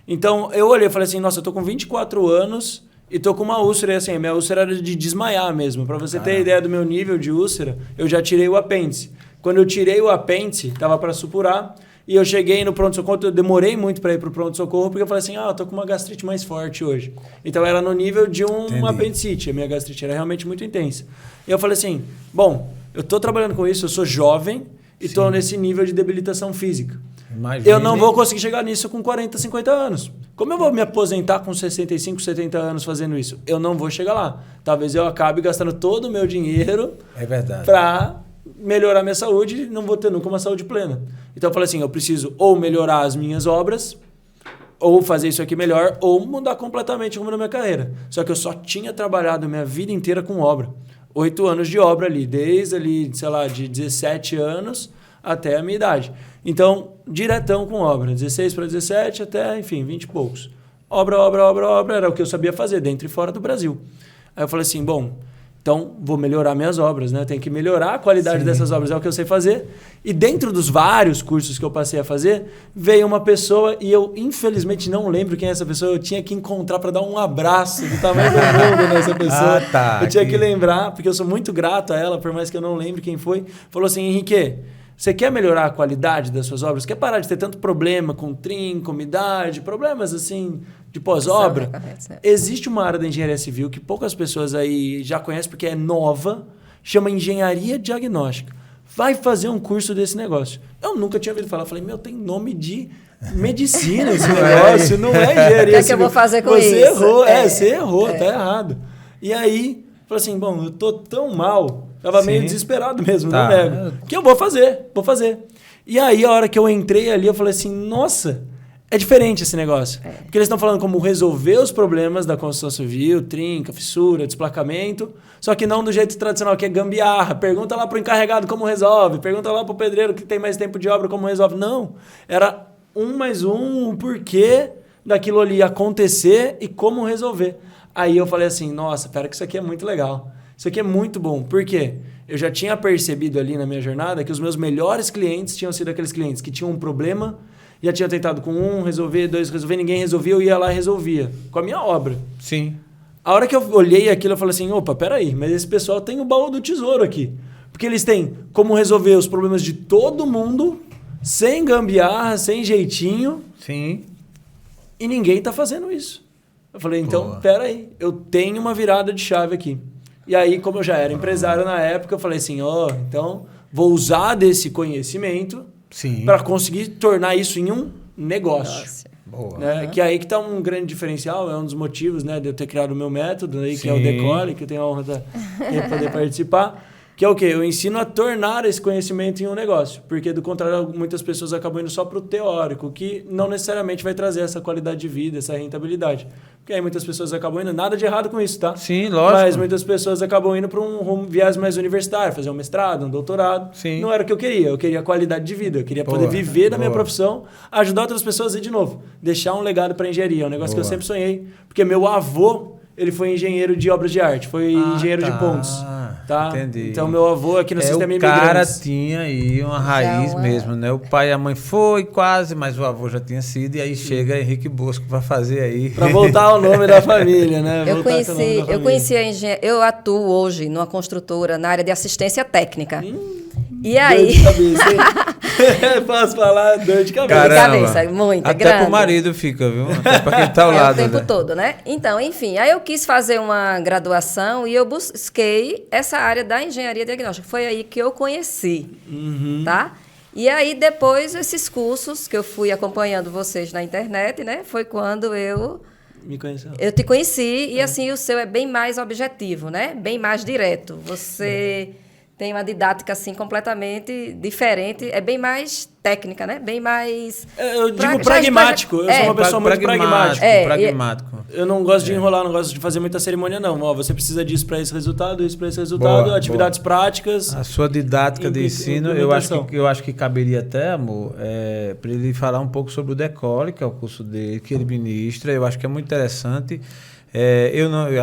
Speaker 3: Então, eu olhei e falei assim, nossa, eu tô com 24 anos e tô com uma úlcera, e assim, minha úlcera era de desmaiar mesmo. Para você ter ideia do meu nível de úlcera, eu já tirei o apêndice. Quando eu tirei o apêndice, tava para supurar, e eu cheguei no pronto-socorro, eu demorei muito para ir pro pronto-socorro, porque eu falei assim, eu tô com uma gastrite mais forte hoje. Então era no nível de um apendicite, a minha gastrite era realmente muito intensa. E eu falei assim, bom, eu tô trabalhando com isso, eu sou jovem e tô nesse nível de debilitação física. Imagine. Eu não vou conseguir chegar nisso com 40, 50 anos. Como eu vou me aposentar com 65, 70 anos fazendo isso? Eu não vou chegar lá. Talvez eu acabe gastando todo o meu dinheiro para melhorar minha saúde e não vou ter nunca uma saúde plena. Então eu falei assim, eu preciso ou melhorar as minhas obras, ou fazer isso aqui melhor, ou mudar completamente o rumo da minha carreira. Só que eu só tinha trabalhado minha vida inteira com obra. 8 anos de obra ali, desde ali, sei lá, de 17 anos até a minha idade. Então, diretão com obra, 16 para 17 até, enfim, 20 e poucos. Obra, era o que eu sabia fazer dentro e fora do Brasil. Aí eu falei assim, bom, então vou melhorar minhas obras, né? Eu tenho que melhorar a qualidade dessas obras, é o que eu sei fazer. E dentro dos vários cursos que eu passei a fazer, veio uma pessoa e eu, infelizmente, não lembro quem é essa pessoa, eu tinha que encontrar para dar um abraço do tamanho do mundo nessa pessoa. Eu tinha que lembrar, porque eu sou muito grato a ela, por mais que eu não lembre quem foi. Falou assim, Henrique, você quer melhorar a qualidade das suas obras? Quer parar de ter tanto problema com trinco, umidade, problemas assim de pós-obra? Existe uma área da engenharia civil que poucas pessoas aí já conhecem porque é nova, chama engenharia diagnóstica. Vai fazer um curso desse negócio. Eu nunca tinha ouvido falar. Falei, tem nome de medicina esse negócio, não é engenharia civil.
Speaker 1: O que eu vou fazer com
Speaker 3: você
Speaker 1: isso?
Speaker 3: Errou, você errou, tá errado. E aí, falei assim, bom, eu tô tão mal... Tava meio desesperado mesmo, não nego. Que eu vou fazer. E aí, a hora que eu entrei ali, eu falei assim, nossa, é diferente esse negócio. Porque eles estão falando como resolver os problemas da construção civil, trinca, fissura, desplacamento, só que não do jeito tradicional, que é gambiarra. Pergunta lá pro encarregado como resolve, pergunta lá pro pedreiro que tem mais tempo de obra como resolve. Não, era 1 mais 1, o porquê daquilo ali acontecer e como resolver. Aí eu falei assim, nossa, pera que isso aqui é muito legal. Isso aqui é muito bom. Por quê? Eu já tinha percebido ali na minha jornada que os meus melhores clientes tinham sido aqueles clientes que tinham um problema, já tinha tentado com 1 resolver, 2 resolver, ninguém resolvia, eu ia lá e resolvia. Com a minha obra.
Speaker 2: Sim.
Speaker 3: A hora que eu olhei aquilo, eu falei assim, opa, peraí, mas esse pessoal tem o baú do tesouro aqui. Porque eles têm como resolver os problemas de todo mundo, sem gambiarra, sem jeitinho.
Speaker 2: Sim.
Speaker 3: E ninguém tá fazendo isso. Eu falei, então, peraí, eu tenho uma virada de chave aqui. E aí, como eu já era empresário na época, eu falei assim, então vou usar desse conhecimento para conseguir tornar isso em um negócio.
Speaker 2: Boa.
Speaker 3: Né? Que é aí que está um grande diferencial, é um dos motivos, né, de eu ter criado o meu método, aí, que é o Decore, que eu tenho a honra de poder participar. Que é o quê? Eu ensino a tornar esse conhecimento em um negócio. Porque, do contrário, muitas pessoas acabam indo só para o teórico, que não necessariamente vai trazer essa qualidade de vida, essa rentabilidade. Porque aí muitas pessoas acabam indo... Nada de errado com isso, tá?
Speaker 2: Sim, lógico.
Speaker 3: Mas muitas pessoas acabam indo para um viés mais universitário, fazer um mestrado, um doutorado.
Speaker 2: Sim.
Speaker 3: Não era o que eu queria. Eu queria qualidade de vida. Eu queria poder viver da minha profissão, ajudar outras pessoas e, de novo, deixar um legado para a engenharia. É um negócio que eu sempre sonhei. Porque meu avô, ele foi engenheiro de obras de arte. Foi engenheiro de pontos. Tá?
Speaker 2: Entendi.
Speaker 3: Então, meu avô aqui no sistema imigrante.
Speaker 2: O cara tinha aí uma raiz mesmo, né? O pai e a mãe foi quase, mas o avô já tinha sido. E aí chega Henrique Bosco para fazer aí.
Speaker 3: Para voltar ao nome da família, né?
Speaker 1: Eu conheci a engenharia. Eu atuo hoje numa construtora na área de assistência técnica. E aí...
Speaker 3: Dor de cabeça, posso falar? Dor de cabeça.
Speaker 1: Dor de cabeça, muita,
Speaker 2: até
Speaker 1: grande.
Speaker 2: Pro marido fica, viu? Até pra quem tá ao lado.
Speaker 1: O tempo todo, né? Então, enfim, aí eu quis fazer uma graduação e eu busquei essa área da engenharia diagnóstica. Foi aí que eu conheci, tá? E aí, depois, esses cursos que eu fui acompanhando vocês na internet, né? Foi quando eu...
Speaker 3: Me conheceu.
Speaker 1: Eu te conheci e, assim, o seu é bem mais objetivo, né? Bem mais direto. Você... Tem uma didática, assim, completamente diferente. É bem mais técnica, né? Bem mais...
Speaker 3: Eu digo pragmático. Eu sou uma pessoa muito pragmática.
Speaker 2: Pragmático.
Speaker 3: Eu não gosto de enrolar, não gosto de fazer muita cerimônia, não. Você precisa disso para esse resultado, isso para esse resultado, atividades práticas.
Speaker 2: A sua didática de ensino, eu acho que caberia até, amor, para ele falar um pouco sobre o Decore, que é o curso dele, que ele ministra. Eu acho que é muito interessante.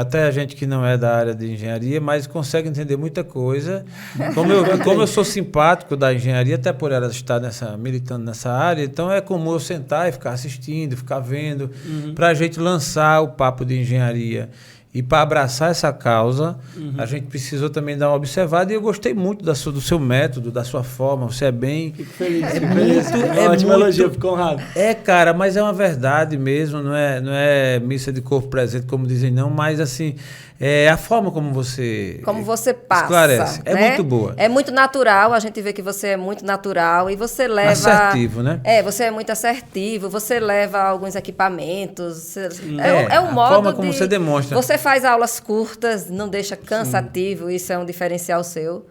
Speaker 2: Até a gente que não é da área de engenharia, mas consegue entender muita coisa. Como eu sou simpático da engenharia, até por ela estar militando nessa área, então é comum eu sentar e ficar assistindo, ficar vendo, para a gente lançar o papo de engenharia. E para abraçar essa causa, a gente precisou também dar uma observada. E eu gostei muito do seu método, da sua forma. Você é bem...
Speaker 3: Fico feliz. É ótimo elogio, fico honrado.
Speaker 2: Cara, mas é uma verdade mesmo. Não é missa de corpo presente, como dizem, não. Mas, assim, a forma como você...
Speaker 1: Como você passa.
Speaker 2: Esclarece. É muito boa.
Speaker 1: É muito natural. A gente vê que você é muito natural. E você leva...
Speaker 2: Assertivo, né?
Speaker 1: Você é muito assertivo. Você leva alguns equipamentos. É um modo
Speaker 2: a forma como você demonstra.
Speaker 1: Você faz aulas curtas, não deixa cansativo, isso é um diferencial seu.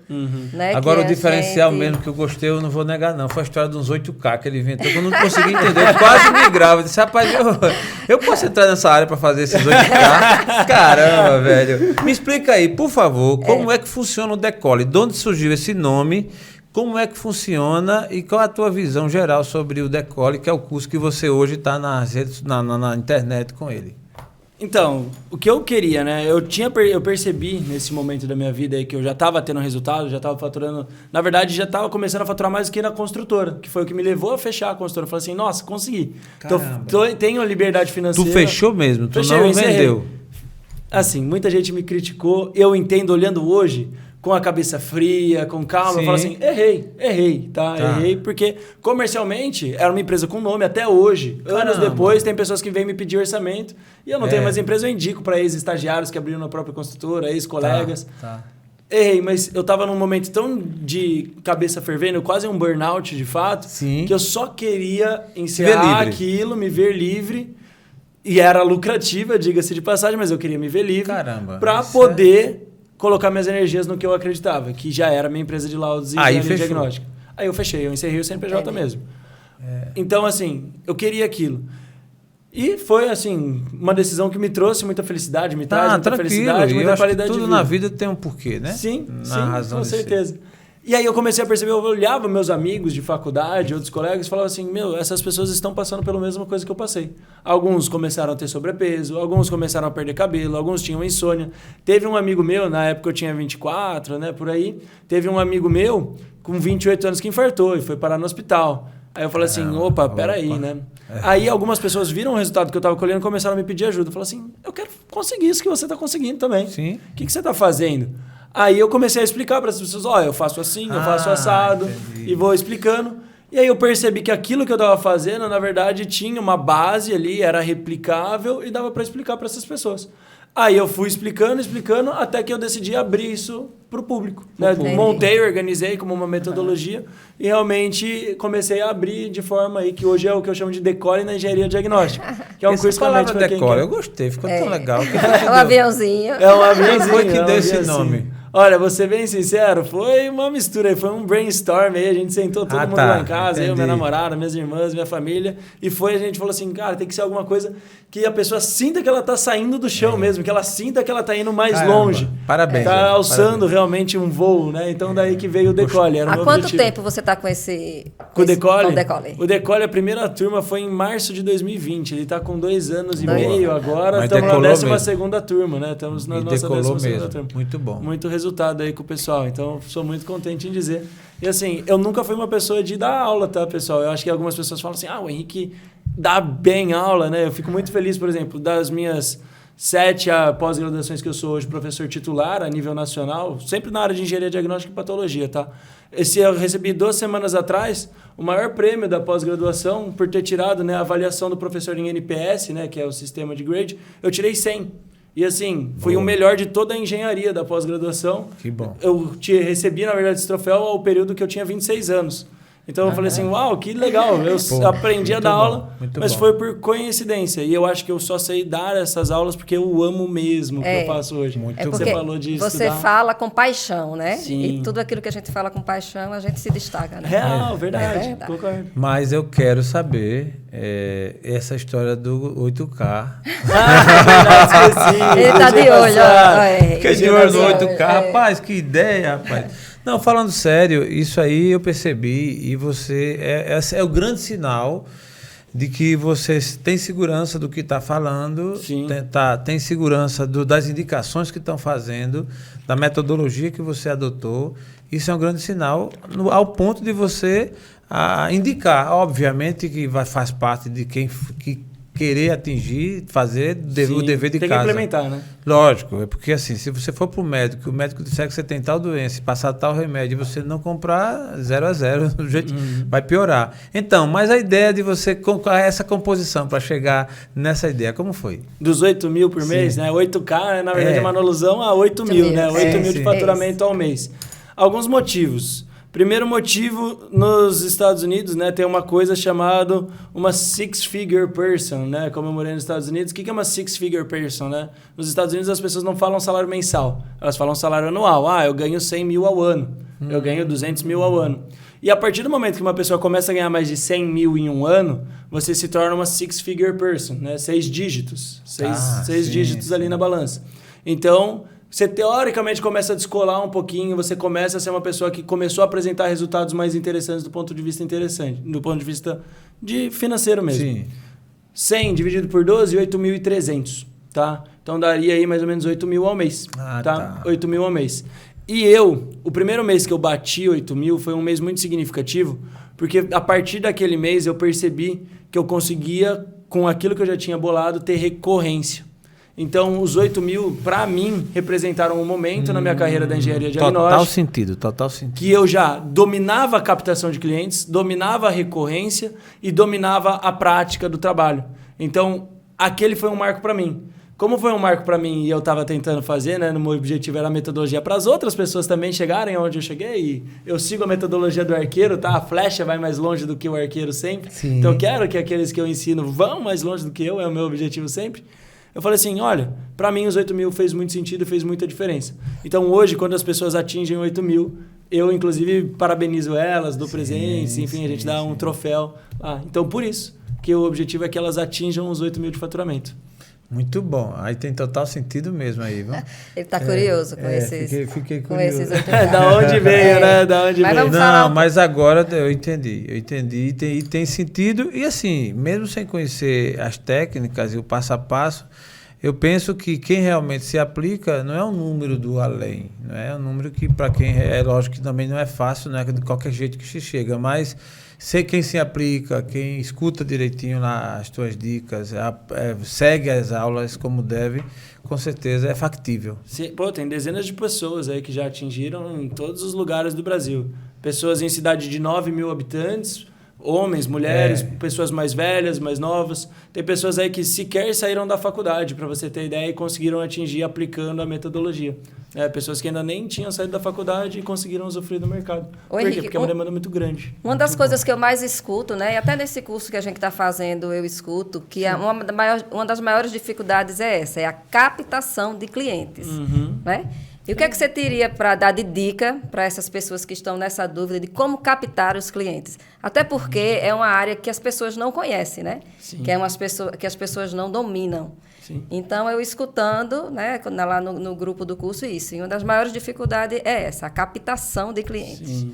Speaker 1: Né?
Speaker 2: Agora, o diferencial mesmo que eu gostei, eu não vou negar, não. Foi a história dos 8K que ele inventou, que eu não consegui entender. Eu quase migrava. Eu disse, rapaz, eu posso entrar nessa área para fazer esses 8K? Caramba, velho. Me explica aí, por favor, como é que funciona o Decole? De onde surgiu esse nome? Como é que funciona e qual a tua visão geral sobre o Decole, que é o curso que você hoje está na internet com ele?
Speaker 3: Então, o que eu queria, né? Eu percebi nesse momento da minha vida aí que eu já estava tendo resultado, já estava faturando... Na verdade, já estava começando a faturar mais do que na construtora, que foi o que me levou a fechar a construtora. Eu falei assim, nossa, consegui. Tenho a liberdade financeira.
Speaker 2: Tu fechou mesmo, tu não vendeu.
Speaker 3: Assim, muita gente me criticou. Eu entendo, olhando hoje, com a cabeça fria, com calma, eu falo assim, errei, tá? Errei, porque comercialmente era uma empresa com nome até hoje. Anos depois, tem pessoas que vêm me pedir orçamento e eu não tenho mais empresa, eu indico para ex-estagiários que abriram a própria construtora, ex-colegas. Errei, mas eu tava num momento tão de cabeça fervendo, quase um burnout de fato, que eu só queria encerrar aquilo, me ver livre. E era lucrativa, diga-se de passagem, mas eu queria me ver livre para poder... colocar minhas energias no que eu acreditava, que já era minha empresa de laudos e engenharia diagnóstica. Aí eu fechei, eu encerrei o CNPJ mesmo. Então, assim, eu queria aquilo. E foi, assim, uma decisão que me trouxe muita felicidade, me traz muita felicidade, muita qualidade de vida.
Speaker 2: Tudo na vida tem um porquê, né?
Speaker 3: Sim, com certeza. E aí eu comecei a perceber, eu olhava meus amigos de faculdade, outros colegas, e falava assim, essas pessoas estão passando pela mesma coisa que eu passei. Alguns começaram a ter sobrepeso, alguns começaram a perder cabelo, alguns tinham insônia. Teve um amigo meu, na época eu tinha 24, né, por aí, teve um amigo meu com 28 anos que infartou e foi parar no hospital. Aí eu falei assim, peraí, né? Aí algumas pessoas viram o resultado que eu estava colhendo e começaram a me pedir ajuda. Eu falei assim, eu quero conseguir isso que você está conseguindo também.
Speaker 2: Sim.
Speaker 3: O que você está fazendo? Aí eu comecei a explicar para as pessoas, eu faço assim, eu faço assado, e vou explicando. E aí eu percebi que aquilo que eu estava fazendo, na verdade, tinha uma base ali, era replicável e dava para explicar para essas pessoas. Aí eu fui explicando, até que eu decidi abrir isso para o público. Né? Montei, organizei como uma metodologia e realmente comecei a abrir de forma aí que hoje é o que eu chamo de Decole na engenharia diagnóstica. Que é um curso
Speaker 2: palavra Decole, eu gostei, ficou tão legal.
Speaker 1: É um aviãozinho.
Speaker 3: É um aviãozinho.
Speaker 2: Quem foi que deu esse nome?
Speaker 3: Olha, vou ser bem sincero, foi uma mistura, foi um brainstorm aí, a gente sentou todo mundo lá em casa, eu, minha namorada, minhas irmãs, minha família, e a gente falou assim, cara, tem que ser alguma coisa que a pessoa sinta que ela tá saindo do chão mesmo, que ela sinta que ela tá indo mais longe.
Speaker 2: Parabéns.
Speaker 3: Tá alçando realmente um voo, né? Então daí que veio o Decole, era o meu
Speaker 1: objetivo. Há quanto
Speaker 3: objetivo.
Speaker 1: tempo você tá com esse...
Speaker 3: Com o Decole?
Speaker 1: Com o Decole.
Speaker 3: O Decole, a primeira turma foi em março de 2020, ele tá com 2 anos e meio agora, estamos na 12ª turma, né? Estamos na nossa 12ª turma.
Speaker 2: Muito bom.
Speaker 3: Muito resultado aí com o pessoal, então sou muito contente em dizer. E assim, eu nunca fui uma pessoa de dar aula, tá, pessoal? Eu acho que algumas pessoas falam assim, o Henrique dá bem aula, né? Eu fico muito feliz, por exemplo, das minhas 7 pós-graduações que eu sou hoje professor titular a nível nacional, sempre na área de engenharia diagnóstica e patologia, tá? Eu recebi 2 semanas atrás o maior prêmio da pós-graduação por ter tirado, né, a avaliação do professor em NPS, né, que é o sistema de grade. Eu tirei 100. E assim, fui o melhor de toda a engenharia da pós-graduação.
Speaker 2: Que bom.
Speaker 3: Eu recebi, na verdade, esse troféu ao período que eu tinha 26 anos. Então eu falei assim, uau, que legal. Eu aprendi a dar aula, mas foi por coincidência. E eu acho que eu só sei dar essas aulas porque eu amo mesmo o que eu faço hoje.
Speaker 1: Você falou de estudar. Você fala com paixão, né? Sim. E tudo aquilo que a gente fala com paixão, a gente se destaca, né?
Speaker 3: Real, verdade. Concordo.
Speaker 2: Mas eu quero saber essa história do 8K.
Speaker 3: Verdade, esqueci.
Speaker 1: Ele tá de olho.
Speaker 2: Fica de olho no 8K. Rapaz, que ideia, rapaz. Não, falando sério, isso aí eu percebi e você é o grande sinal de que você tem segurança do que está falando, tem segurança das indicações que estão fazendo, da metodologia que você adotou. Isso é um grande sinal ao ponto de você indicar, obviamente que faz parte de quem querer atingir, fazer o dever de casa.
Speaker 3: Tem que implementar, né?
Speaker 2: Lógico, é porque assim, se você for para o médico disser que você tem tal doença e passar tal remédio e você não comprar, 0 a 0, do jeito vai piorar. Então, mas a ideia de você, essa composição para chegar nessa ideia, como foi?
Speaker 3: Dos 8 mil por mês, né? 8K, na verdade, é uma alusão a 8 mil, né? 8 mil de faturamento ao mês. Alguns motivos. Primeiro motivo, nos Estados Unidos, né, tem uma coisa chamada uma six-figure person, né? Como eu morei nos Estados Unidos, o que é uma six-figure person, né? Nos Estados Unidos as pessoas não falam salário mensal, elas falam salário anual. Ah, eu ganho 100 mil ao ano, eu ganho 200 mil ao ano. E a partir do momento que uma pessoa começa a ganhar mais de 100 mil em um ano, você se torna uma six-figure person, né? 6 dígitos, 6 dígitos ali na balança. Então, você teoricamente começa a descolar um pouquinho, você começa a ser uma pessoa que começou a apresentar resultados mais interessantes do ponto de vista de financeiro mesmo. Sim. 100 dividido por 12, 8.300, tá? Então daria aí mais ou menos 8 mil ao mês, tá? 8 mil ao mês. E o primeiro mês que eu bati 8 mil foi um mês muito significativo, porque a partir daquele mês eu percebi que eu conseguia, com aquilo que eu já tinha bolado, ter recorrência. Então, os 8 mil, para mim, representaram um momento na minha carreira da engenharia diagnóstica.
Speaker 2: Total sentido.
Speaker 3: Que eu já dominava a captação de clientes, dominava a recorrência e dominava a prática do trabalho. Então, aquele foi um marco para mim. Como foi um marco para mim e eu estava tentando fazer, né? No meu objetivo era a metodologia para as outras pessoas também chegarem onde eu cheguei. E eu sigo a metodologia do arqueiro, tá? A flecha vai mais longe do que o arqueiro sempre. Sim. Então, eu quero que aqueles que eu ensino vão mais longe do que eu, é o meu objetivo sempre. Eu falei assim, olha, para mim os 8 mil fez muito sentido, fez muita diferença. Então hoje, quando as pessoas atingem 8 mil, eu inclusive parabenizo elas, dou presentes, enfim, a gente dá um troféu lá. Então por isso que o objetivo é que elas atinjam os 8 mil de faturamento.
Speaker 2: Muito bom. Aí tem total sentido mesmo aí, viu?
Speaker 1: Ele está curioso com esses...
Speaker 2: Fiquei curioso.
Speaker 1: Com esses 8
Speaker 3: da onde veio, né? Da onde
Speaker 1: mas
Speaker 3: veio.
Speaker 1: Não,
Speaker 2: mas agora eu entendi e tem sentido. E assim, mesmo sem conhecer as técnicas e o passo a passo, eu penso que quem realmente se aplica não é um número do além, não é um número que para quem é lógico que também não é fácil, não é de qualquer jeito que se chega, mas sei quem se aplica, quem escuta direitinho lá as tuas dicas, segue as aulas como deve, com certeza é factível.
Speaker 3: Pô, tem dezenas de pessoas aí que já atingiram em todos os lugares do Brasil. Pessoas em cidade de 9 mil habitantes, homens, mulheres, pessoas mais velhas, mais novas. Tem pessoas aí que sequer saíram da faculdade, para você ter ideia, e conseguiram atingir aplicando a metodologia. Pessoas que ainda nem tinham saído da faculdade e consegiram usufruir do mercado. Por quê? Porque é uma demanda muito grande.
Speaker 1: Uma das coisas que eu mais escuto, né, e até nesse curso que a gente está fazendo, eu escuto, que uma das maiores dificuldades é essa, é a captação de clientes. Né? E o que é que você teria para dar de dica para essas pessoas que estão nessa dúvida de como captar os clientes? Até porque é uma área que as pessoas não conhecem, né? Sim. Que as pessoas não dominam. Sim. Então, eu escutando, né, lá no grupo do curso, isso. E uma das maiores dificuldades é essa, a captação de clientes.
Speaker 3: Sim,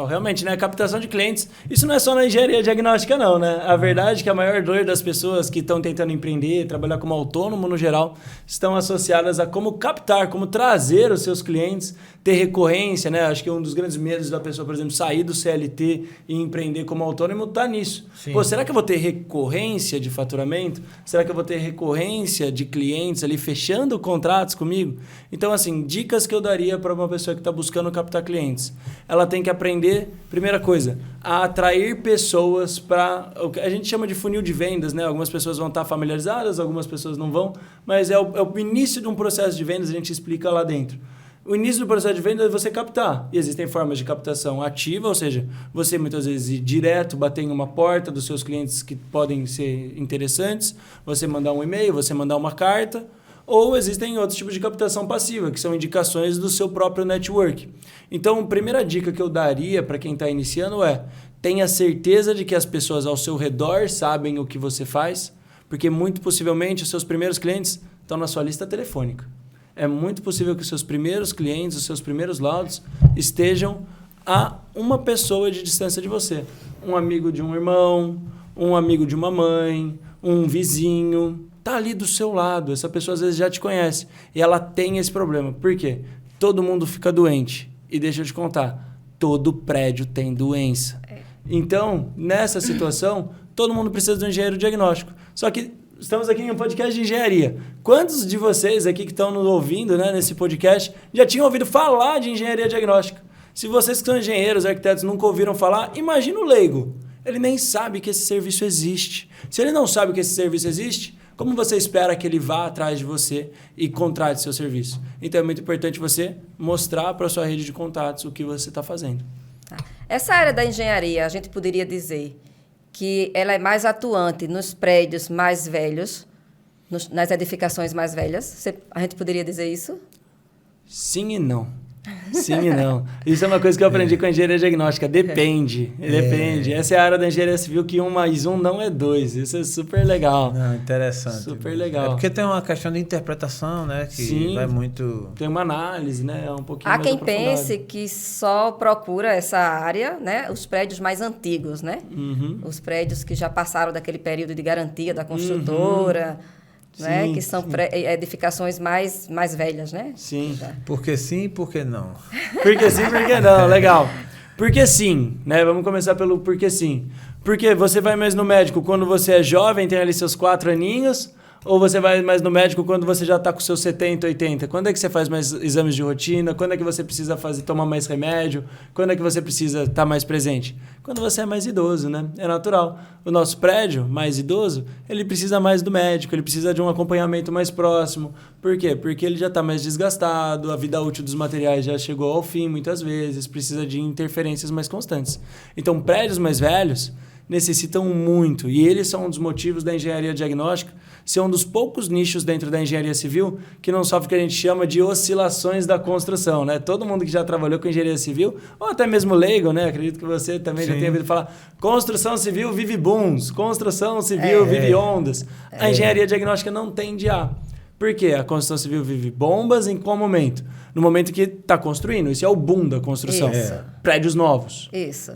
Speaker 3: realmente, né? Captação de clientes, isso não é só na engenharia diagnóstica, não, né? A verdade é que a maior dor das pessoas que estão tentando empreender, trabalhar como autônomo no geral, estão associadas a como captar, como trazer os seus clientes, ter recorrência, né? Acho que um dos grandes medos da pessoa, por exemplo, sair do CLT e empreender como autônomo está nisso. Sim. Pô, será que eu vou ter recorrência de faturamento? Será que eu vou ter recorrência de clientes ali fechando contratos comigo? Então, assim, dicas que eu daria para uma pessoa que está buscando captar clientes. Ela tem que aprender, primeira coisa, a atrair pessoas para o que a gente chama de funil de vendas, né? Algumas pessoas vão estar familiarizadas, algumas pessoas não vão, mas é o início de um processo de vendas, a gente explica lá dentro. O início do processo de venda é você captar. E existem formas de captação ativa, ou seja, você muitas vezes ir direto, bater em uma porta dos seus clientes que podem ser interessantes, você mandar um e-mail, você mandar uma carta, ou existem outros tipos de captação passiva, que são indicações do seu próprio network. Então, a primeira dica que eu daria para quem está iniciando é: tenha certeza de que as pessoas ao seu redor sabem o que você faz, porque muito possivelmente os seus primeiros clientes estão na sua lista telefônica. É muito possível que os seus primeiros clientes, os seus primeiros laudos estejam a uma pessoa de distância de você. Um amigo de um irmão, um amigo de uma mãe, um vizinho. Está ali do seu lado. Essa pessoa às vezes já te conhece. E ela tem esse problema. Por quê? Todo mundo fica doente. E deixa eu te contar, todo prédio tem doença. Então, nessa situação, todo mundo precisa de um engenheiro diagnóstico. Só que estamos aqui em um podcast de engenharia. Quantos de vocês aqui que estão nos ouvindo, né, nesse podcast já tinham ouvido falar de engenharia diagnóstica? Se vocês que são engenheiros, arquitetos, nunca ouviram falar, imagina o leigo. Ele nem sabe que esse serviço existe. Se ele não sabe que esse serviço existe, como você espera que ele vá atrás de você e contrate seu serviço? Então é muito importante você mostrar para a sua rede de contatos o que você está fazendo.
Speaker 1: Essa área da engenharia, a gente poderia dizer que ela é mais atuante nos prédios mais velhos, nas edificações mais velhas. A gente poderia dizer isso?
Speaker 3: Sim e não. Sim e não. Isso é uma coisa que eu aprendi com a engenharia diagnóstica. Depende. Depende. Essa é a área da engenharia civil que 1 mais 1 não é 2. Isso é super legal.
Speaker 2: Não, interessante.
Speaker 3: Super legal.
Speaker 2: É porque tem uma questão de interpretação, né? Que
Speaker 3: Sim,
Speaker 2: vai muito...
Speaker 3: Tem uma análise, né? Um pouquinho
Speaker 1: Há
Speaker 3: mais
Speaker 1: quem pense que só procura essa área, né? Os prédios mais antigos, né?
Speaker 3: Uhum.
Speaker 1: Os prédios que já passaram daquele período de garantia da construtora... Né?
Speaker 3: Sim,
Speaker 1: que são edificações mais velhas, né?
Speaker 3: Sim.
Speaker 2: Porque sim e porque não.
Speaker 3: Porque sim, porque não. Legal. Porque sim, né? Vamos começar pelo porque sim. Porque você vai mais no médico quando você é jovem, tem ali seus 4 aninhos, ou você vai mais no médico quando você já está com seus 70, 80? Quando é que você faz mais exames de rotina? Quando é que você precisa tomar mais remédio? Quando é que você precisa estar mais presente? Quando você é mais idoso, né? É natural. O nosso prédio, mais idoso, ele precisa mais do médico, ele precisa de um acompanhamento mais próximo. Por quê? Porque ele já está mais desgastado, a vida útil dos materiais já chegou ao fim muitas vezes, precisa de interferências mais constantes. Então, prédios mais velhos necessitam muito, e eles são um dos motivos da engenharia diagnóstica ser um dos poucos nichos dentro da engenharia civil que não sofre o que a gente chama de oscilações da construção, né? Todo mundo que já trabalhou com engenharia civil, ou até mesmo leigo, né? Acredito que você também já tenha ouvido falar, construção civil vive booms, construção civil vive ondas. A engenharia diagnóstica não tende a. Por quê? A construção civil vive bombas em qual momento? No momento que está construindo. Isso é o boom da construção. Prédios novos.
Speaker 1: Isso.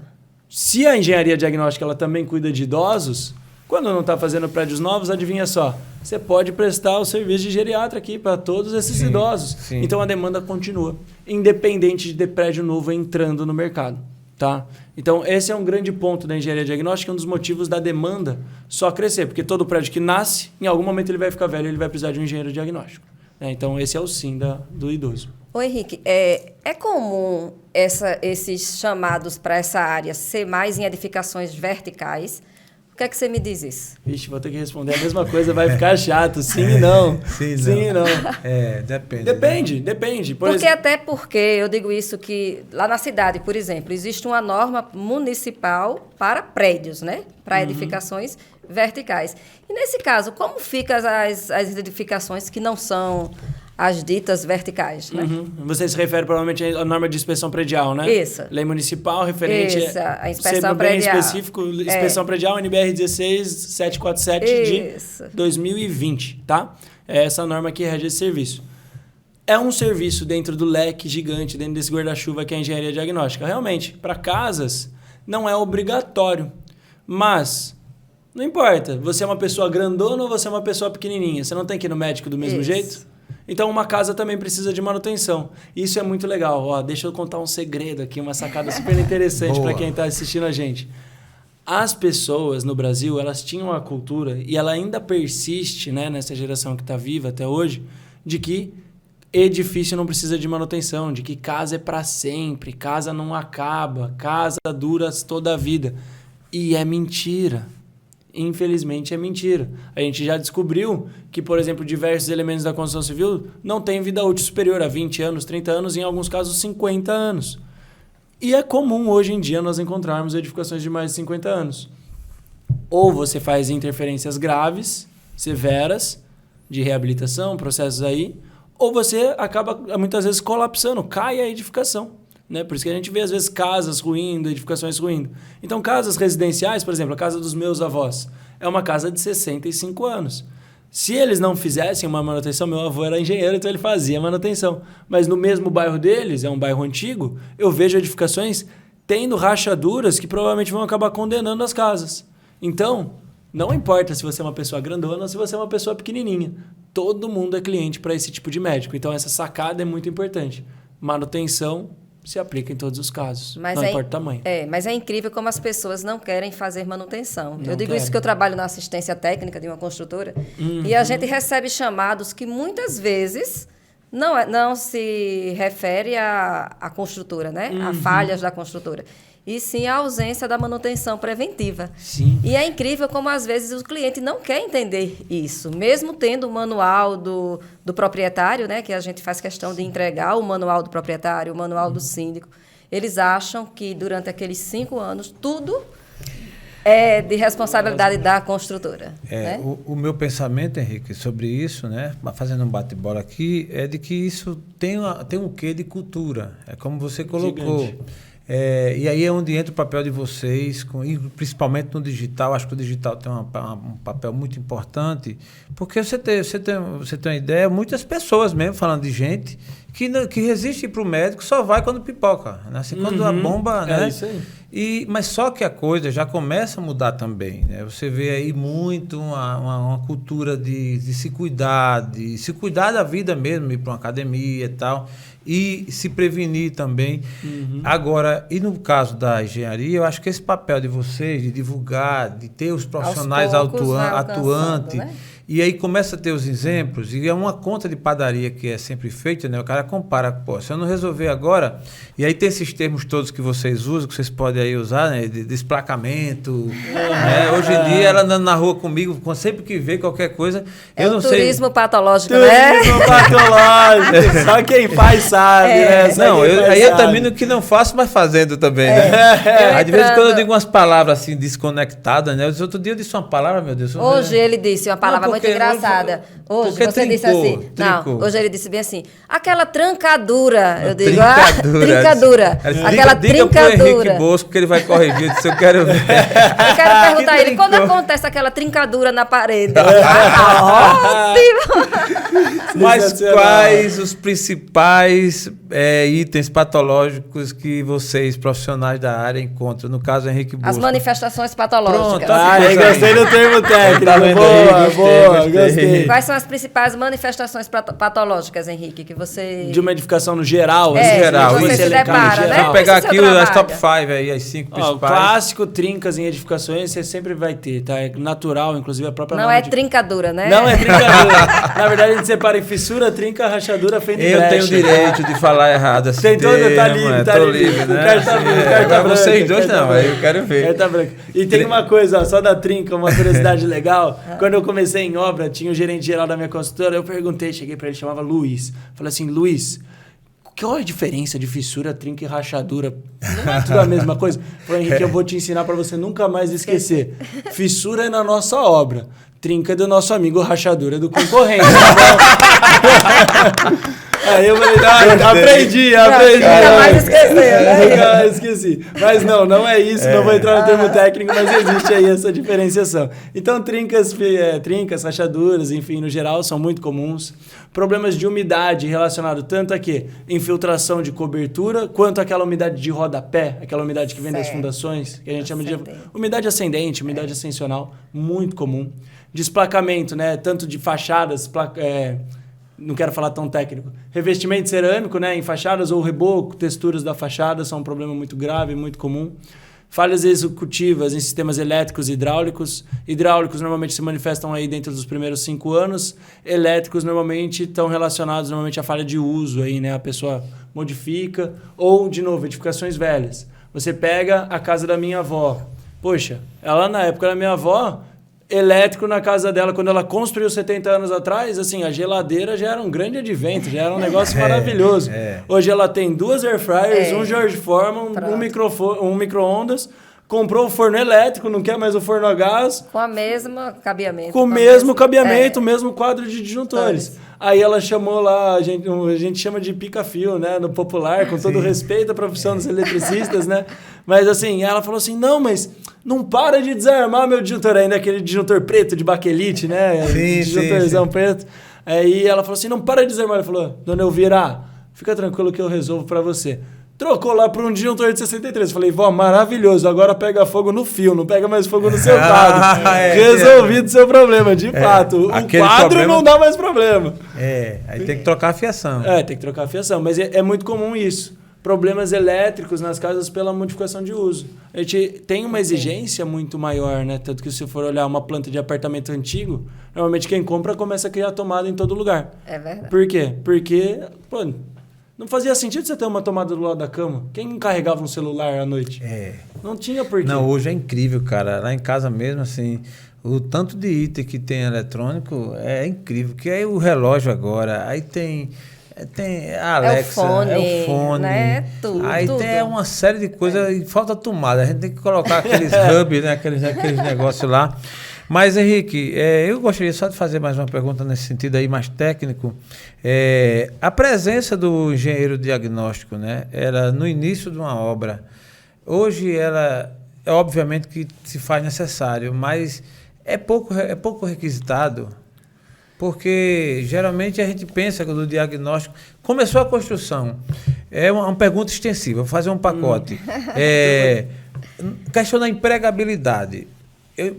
Speaker 3: Se a engenharia diagnóstica ela também cuida de idosos, quando não está fazendo prédios novos, adivinha só, você pode prestar o serviço de geriatra aqui para todos esses idosos. Sim. Então a demanda continua, independente de ter prédio novo entrando no mercado. Tá? Então esse é um grande ponto da engenharia diagnóstica, um dos motivos da demanda só crescer, porque todo prédio que nasce, em algum momento ele vai ficar velho e ele vai precisar de um engenheiro diagnóstico. Então esse é o sim do idoso.
Speaker 1: Ô Henrique, é comum esses chamados para essa área ser mais em edificações verticais? O que é que você me diz isso?
Speaker 3: Vixe, vou ter que responder a mesma coisa, vai ficar chato. Sim e não.
Speaker 2: Sim
Speaker 3: e não.
Speaker 2: Depende.
Speaker 3: Depende.
Speaker 1: Até porque eu digo isso que lá na cidade, por exemplo, existe uma norma municipal para prédios, né? Para edificações verticais. E nesse caso, como ficam as edificações que não são as ditas verticais, né?
Speaker 3: Você se refere provavelmente à norma de inspeção predial, né?
Speaker 1: Isso.
Speaker 3: Lei municipal referente
Speaker 1: a inspeção predial.
Speaker 3: Bem específico, inspeção predial NBR 16747 de 2020, tá? É essa norma que rege esse serviço. É um serviço dentro do leque gigante, dentro desse guarda-chuva que é a engenharia diagnóstica. Realmente, para casas, não é obrigatório, mas não importa. Você é uma pessoa grandona ou você é uma pessoa pequenininha? Você não tem que ir no médico do mesmo jeito? Então, uma casa também precisa de manutenção. Isso é muito legal. Ó, deixa eu contar um segredo aqui, uma sacada super interessante para quem está assistindo a gente. As pessoas no Brasil, elas tinham a cultura, e ela ainda persiste, né, nessa geração que está viva até hoje, de que edifício não precisa de manutenção, de que casa é para sempre, casa não acaba, casa dura toda a vida. E é mentira. Infelizmente é mentira. A gente já descobriu que, por exemplo, diversos elementos da construção civil não têm vida útil superior a 20 anos, 30 anos, em alguns casos 50 anos. E é comum hoje em dia nós encontrarmos edificações de mais de 50 anos. Ou você faz interferências graves, severas, de reabilitação, processos aí, ou você acaba muitas vezes colapsando, cai a edificação. Né? Por isso que a gente vê, às vezes, casas ruindo, edificações ruindo. Então, casas residenciais, por exemplo, a casa dos meus avós, é uma casa de 65 anos. Se eles não fizessem uma manutenção, meu avô era engenheiro, então ele fazia manutenção. Mas no mesmo bairro deles, é um bairro antigo, eu vejo edificações tendo rachaduras que provavelmente vão acabar condenando as casas. Então, não importa se você é uma pessoa grandona ou se você é uma pessoa pequenininha. Todo mundo é cliente para esse tipo de médico. Então, essa sacada é muito importante. Manutenção se aplica em todos os casos, não importa o tamanho.
Speaker 1: Mas é incrível como as pessoas não querem fazer manutenção. Eu digo isso que eu trabalho na assistência técnica de uma construtora, e a gente recebe chamados que muitas vezes não se refere à construtora, né? A falhas da construtora. E sim a ausência da manutenção preventiva.
Speaker 3: Sim.
Speaker 1: E é incrível como, às vezes, o cliente não quer entender isso. Mesmo tendo o manual do proprietário, né, que a gente faz questão de entregar o manual do proprietário, o manual do síndico, eles acham que, durante aqueles 5 anos, tudo é de responsabilidade da construtora. Né?
Speaker 2: O meu pensamento, Henrique, sobre isso, né, fazendo um bate-bola aqui, é de que isso tem um quê de cultura. É como você colocou. Gigante. E aí é onde entra o papel de vocês, e principalmente no digital. Acho que o digital tem um papel muito importante, porque você tem uma ideia, muitas pessoas mesmo, falando de gente, que resiste para o médico, só vai quando pipoca, né? Assim, quando a bomba... né?
Speaker 3: Isso aí.
Speaker 2: Mas só que a coisa já começa a mudar também, né? Você vê aí muito uma cultura de se cuidar da vida mesmo, ir para uma academia e tal, e se prevenir também. Agora, e no caso da engenharia, eu acho que esse papel de vocês, de divulgar, de ter os profissionais atuantes, né? E aí começa a ter os exemplos, e é uma conta de padaria que é sempre feita, né? O cara compara, pô, se eu não resolver agora, e aí tem esses termos todos que vocês usam, que vocês podem aí usar, né? De desplacamento, né? Hoje em dia, ela andando na rua comigo, sempre que vê qualquer coisa, eu não sei...
Speaker 1: Turismo patológico, né?
Speaker 3: Turismo patológico, só quem faz sabe, né?
Speaker 2: Eu termino que não faço, mas fazendo também, né? Aí de vez em quando eu digo umas palavras assim, desconectadas, né? Outro dia eu disse uma palavra, meu Deus.
Speaker 1: Hoje ele disse uma palavra muito engraçada. Hoje você disse assim. Não, hoje ele disse bem assim. Aquela trancadura. Eu digo, trincadura. Aquela trincadura.
Speaker 2: Pro Henrique Bosco, que ele vai corrigir. Eu disse, eu quero ver.
Speaker 1: Eu quero perguntar a ele, quando acontece aquela trincadura na parede? Ótimo!
Speaker 2: Mas quais os principais itens patológicos que vocês, profissionais da área, encontram? No caso, Henrique Bosco.
Speaker 1: As manifestações patológicas.
Speaker 3: Pronto, gostei do termo técnico. Boa, gostei.
Speaker 1: Quais são as principais manifestações patológicas, Henrique, que você...
Speaker 3: De uma edificação no geral.
Speaker 2: geral.
Speaker 1: Você se depara, né?
Speaker 2: Vou pegar aqui as top 5 aí, as 5 principais.
Speaker 3: O clássico, trincas em edificações, você sempre vai ter, tá? É natural, inclusive a própria...
Speaker 1: Não é trincadura, né?
Speaker 3: Não é trincadura. Na verdade, a gente separa em fissura, trinca, rachadura, fenda e brecha.
Speaker 2: Eu tenho o direito de falar errado assim.
Speaker 3: Tem todo, tá livre, tá livre.
Speaker 2: Né?
Speaker 3: O carta branca.
Speaker 2: Vocês dois não, aí eu quero ver.
Speaker 3: Carta branca. E tem uma coisa, ó, só da trinca, uma curiosidade legal. Quando eu comecei em obra, tinha o gerente geral da minha consultora, eu perguntei, cheguei pra ele, chamava Luiz. Falei assim, Luiz, qual é a diferença de fissura, trinca e rachadura? Não é tudo a mesma coisa? Falei, Henrique, eu vou te ensinar pra você nunca mais esquecer. Fissura é na nossa obra. Trinca é do nosso amigo, rachadura é do concorrente. Aí eu falei, aprendi.
Speaker 1: Nunca mais esqueceu, né?
Speaker 3: Nunca mais esqueci. Mas não é isso, não vou entrar no termo técnico, mas existe aí essa diferenciação. Então, trincas, rachaduras, enfim, no geral, são muito comuns. Problemas de umidade relacionado tanto a quê? Infiltração de cobertura, quanto aquela umidade de rodapé, aquela umidade que vem das fundações, que a gente chama de umidade ascendente, umidade ascensional, muito comum. Desplacamento, né? Tanto de fachadas, não quero falar tão técnico, revestimento cerâmico, né, em fachadas ou reboco, texturas da fachada são um problema muito grave, muito comum. Falhas executivas em sistemas elétricos e hidráulicos. Hidráulicos normalmente se manifestam aí dentro dos primeiros 5 anos. Elétricos normalmente estão relacionados à falha de uso, aí, né, a pessoa modifica. Ou, de novo, edificações velhas. Você pega a casa da minha avó. Poxa, ela na época da minha avó... elétrico na casa dela, quando ela construiu 70 anos atrás, assim, a geladeira já era um grande advento, já era um negócio maravilhoso. Hoje ela tem 2 air fryers, um George Foreman, um micro-ondas, comprou o forno elétrico, não quer mais o forno a gás.
Speaker 1: Com o mesmo cabeamento.
Speaker 3: Com o mesmo cabeamento, o mesmo quadro de disjuntores. Aí ela chamou lá, a gente chama de pica-fio, né, no popular, com todo respeito à profissão dos eletricistas, né? Mas assim, ela falou assim, não, mas não para de desarmar meu disjuntor ainda, aquele disjuntor preto de baquelite, né? Disjuntorzão preto. Aí ela falou assim, não para de desarmar. Ele falou, dona Elvira, fica tranquilo que eu resolvo pra você. Trocou lá para um disjuntor de 63. Falei, vó, maravilhoso, agora pega fogo no fio, não pega mais fogo no seu quadro. Resolvido o seu problema, de fato. O quadro problema... não dá mais problema.
Speaker 2: Aí tem que trocar a fiação.
Speaker 3: Tem que trocar a fiação, mas é muito comum isso. problemas elétricos nas casas pela modificação de uso. A gente tem uma exigência muito maior, né? Tanto que se for olhar uma planta de apartamento antigo, normalmente quem compra começa a criar tomada em todo lugar.
Speaker 1: É verdade.
Speaker 3: Por quê? Porque, pô, não fazia sentido você ter uma tomada do lado da cama. Quem carregava um celular à noite? Não tinha porquê.
Speaker 2: Não, hoje é incrível, cara. Lá em casa mesmo, assim, o tanto de item que tem eletrônico é incrível. Que aí o relógio agora, aí tem a Alexa, é o fone,
Speaker 1: né? Tudo.
Speaker 2: Aí tem uma série de coisas e falta tomada. A gente tem que colocar aqueles hubs, né? Aqueles negócios lá. Mas, Henrique, eu gostaria só de fazer mais uma pergunta nesse sentido aí, mais técnico. A presença do engenheiro diagnóstico, né? Era no início de uma obra. Hoje ela é obviamente que se faz necessário, mas é pouco requisitado. Porque geralmente a gente pensa que do diagnóstico... Começou a construção. É uma pergunta extensiva, vou fazer um pacote. Questão da empregabilidade.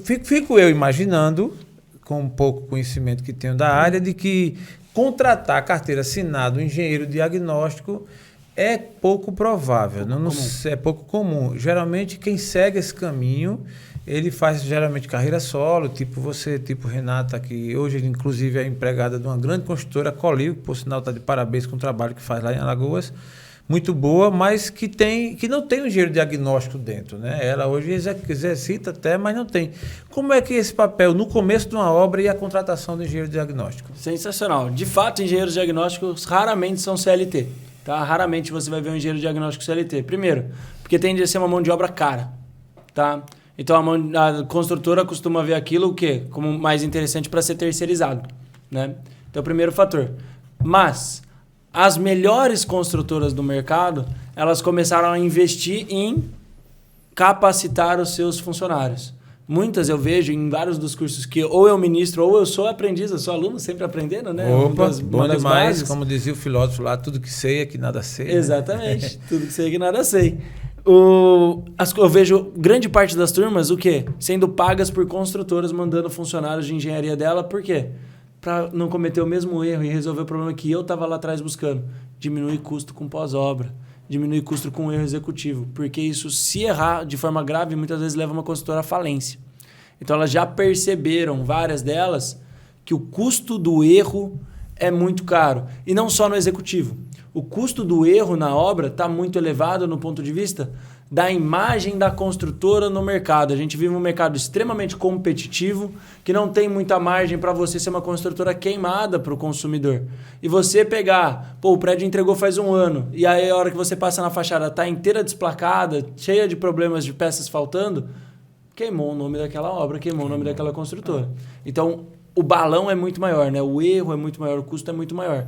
Speaker 2: Fico eu imaginando, com um pouco conhecimento que tenho da área, de que contratar a carteira assinada um engenheiro diagnóstico é pouco provável, é pouco comum. Geralmente quem segue esse caminho... Ele faz geralmente carreira solo, tipo você, tipo Renata, que hoje inclusive é empregada de uma grande construtora, Colil, que por sinal está de parabéns com o trabalho que faz lá em Alagoas, muito boa, mas que não tem um engenheiro diagnóstico dentro, né? Ela hoje exercita até, mas não tem. Como é que esse papel, no começo de uma obra, e a contratação do engenheiro diagnóstico?
Speaker 3: Sensacional. De fato, engenheiros diagnósticos raramente são CLT. Tá? Raramente você vai ver um engenheiro diagnóstico CLT. Primeiro, porque tende a ser uma mão de obra cara. Tá? Então, a construtora costuma ver aquilo o quê? Como mais interessante para ser terceirizado. Né? Então, primeiro fator. Mas, as melhores construtoras do mercado, elas começaram a investir em capacitar os seus funcionários. Muitas eu vejo em vários dos cursos que ou eu ministro ou eu sou aprendiz, eu sou aluno, sempre aprendendo, né?
Speaker 2: Opa, bom demais, como dizia o filósofo lá, tudo que sei é que nada sei.
Speaker 3: Exatamente, né? Tudo que sei é que nada sei. Eu vejo grande parte das turmas, o quê? Sendo pagas por construtoras, mandando funcionários de engenharia dela, por quê? Para não cometer o mesmo erro e resolver o problema que eu estava lá atrás buscando. Diminuir custo com pós-obra, diminuir custo com erro executivo, porque isso, se errar de forma grave, muitas vezes leva uma construtora à falência. Então, elas já perceberam, várias delas, que o custo do erro é muito caro. E não só no executivo. O custo do erro na obra está muito elevado no ponto de vista da imagem da construtora no mercado. A gente vive um mercado extremamente competitivo, que não tem muita margem para você ser uma construtora queimada para o consumidor. E você pegar, o prédio entregou faz 1 ano, e aí a hora que você passa na fachada está inteira desplacada, cheia de problemas de peças faltando, queimou o nome daquela obra, queimou o nome daquela construtora. Então, o balão é muito maior, né? O erro é muito maior, o custo é muito maior.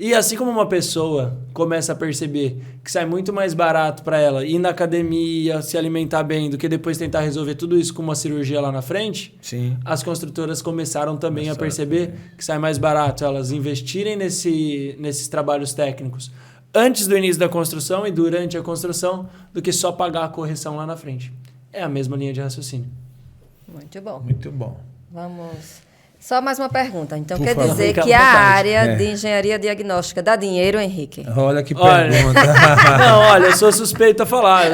Speaker 3: E assim como uma pessoa começa a perceber que sai muito mais barato para ela ir na academia, se alimentar bem, do que depois tentar resolver tudo isso com uma cirurgia lá na frente,
Speaker 2: sim,
Speaker 3: as construtoras começaram também a perceber que sai mais barato elas investirem nesses trabalhos técnicos antes do início da construção e durante a construção do que só pagar a correção lá na frente. É a mesma linha de raciocínio.
Speaker 1: Muito bom.
Speaker 2: Muito bom.
Speaker 1: Vamos... Só mais uma pergunta. Então, quer
Speaker 2: favor.
Speaker 1: dizer que a área de engenharia diagnóstica dá dinheiro, Henrique?
Speaker 2: Olha que pergunta.
Speaker 3: Não, olha, eu sou suspeito a falar.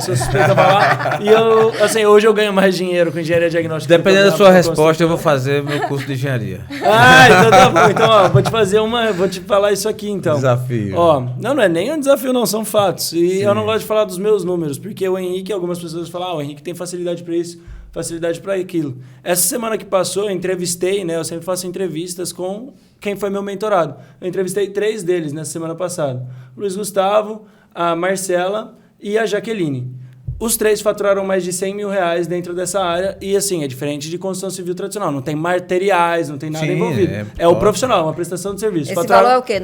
Speaker 3: E hoje eu ganho mais dinheiro com engenharia diagnóstica.
Speaker 2: Dependendo da sua resposta, eu vou fazer meu curso de engenharia.
Speaker 3: Então tá bom. Então, vou te falar isso aqui, então.
Speaker 2: Desafio.
Speaker 3: Não é nem um desafio, não, são fatos. E eu não gosto de falar dos meus números, porque o Henrique, algumas pessoas falam, o Henrique tem facilidade para isso, facilidade para aquilo. Essa semana que passou, eu entrevistei, né? Eu sempre faço entrevistas com quem foi meu mentorado. Eu entrevistei 3 deles nessa semana passada. O Luiz Gustavo, a Marcela e a Jaqueline. Os 3 faturaram mais de R$100 mil dentro dessa área e, assim, é diferente de construção civil tradicional. Não tem materiais, não tem nada envolvido. É o profissional, uma prestação de serviço.
Speaker 1: Esse valor é o quê?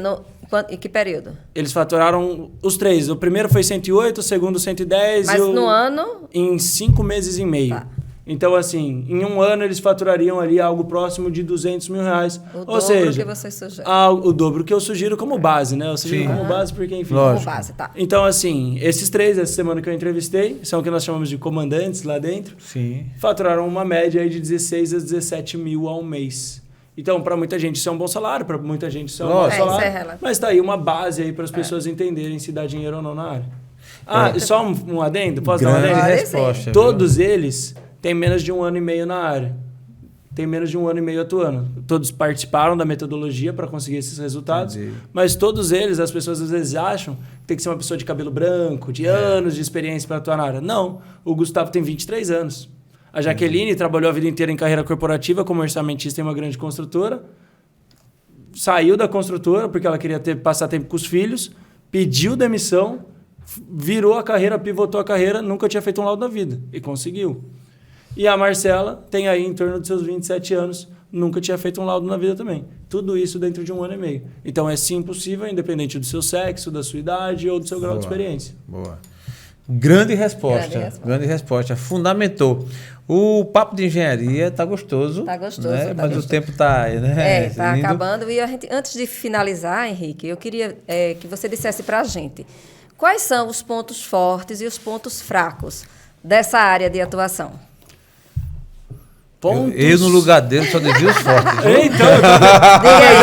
Speaker 1: Em que período?
Speaker 3: Eles faturaram os 3. O primeiro foi 108, o segundo 110.
Speaker 1: Mas no ano?
Speaker 3: Em 5 meses e meio.
Speaker 1: Tá.
Speaker 3: Então, assim, em 1 ano eles faturariam ali algo próximo de R$200 mil. Ou seja,
Speaker 1: que você sugere.
Speaker 3: O dobro que eu sugiro como base, né? Eu sugiro como base porque, enfim...
Speaker 1: Como base, tá.
Speaker 3: Então, assim, esses 3, essa semana que eu entrevistei, são o que nós chamamos de comandantes lá dentro.
Speaker 2: Sim.
Speaker 3: Faturaram uma média aí de 16 a 17 mil ao mês. Então, para muita gente isso é um bom salário, para muita gente isso é um bom salário. Mas tá aí uma base aí para as pessoas entenderem se dá dinheiro ou não na área. E só um adendo? Posso dar um adendo?
Speaker 2: Resposta,
Speaker 3: todos eles têm menos de 1 ano e meio na área. Tem menos de 1 ano e meio atuando. Todos participaram da metodologia para conseguir esses resultados, mas todos eles, as pessoas às vezes acham que tem que ser uma pessoa de cabelo branco, de anos de experiência para atuar na área. Não, o Gustavo tem 23 anos. A Jaqueline trabalhou a vida inteira em carreira corporativa como orçamentista em uma grande construtora, saiu da construtora porque ela queria passar tempo com os filhos, pediu demissão, virou a carreira, pivotou a carreira, nunca tinha feito um laudo na vida e conseguiu. E a Marcela tem aí em torno dos seus 27 anos, nunca tinha feito um laudo na vida também. Tudo isso dentro de 1 ano e meio. Então é sim possível, independente do seu sexo, da sua idade ou do seu grau de experiência.
Speaker 2: Boa. Grande resposta. Fundamentou. O papo de engenharia tá gostoso.
Speaker 1: Tá gostoso.
Speaker 2: Né?
Speaker 1: Tá
Speaker 2: Mas
Speaker 1: gostoso.
Speaker 2: O tempo tá, né?
Speaker 1: Tá acabando. E a gente, antes de finalizar, Henrique, eu queria que você dissesse para a gente quais são os pontos fortes e os pontos fracos dessa área de atuação.
Speaker 2: Eu no lugar dele só dizia os fortes.
Speaker 3: Então,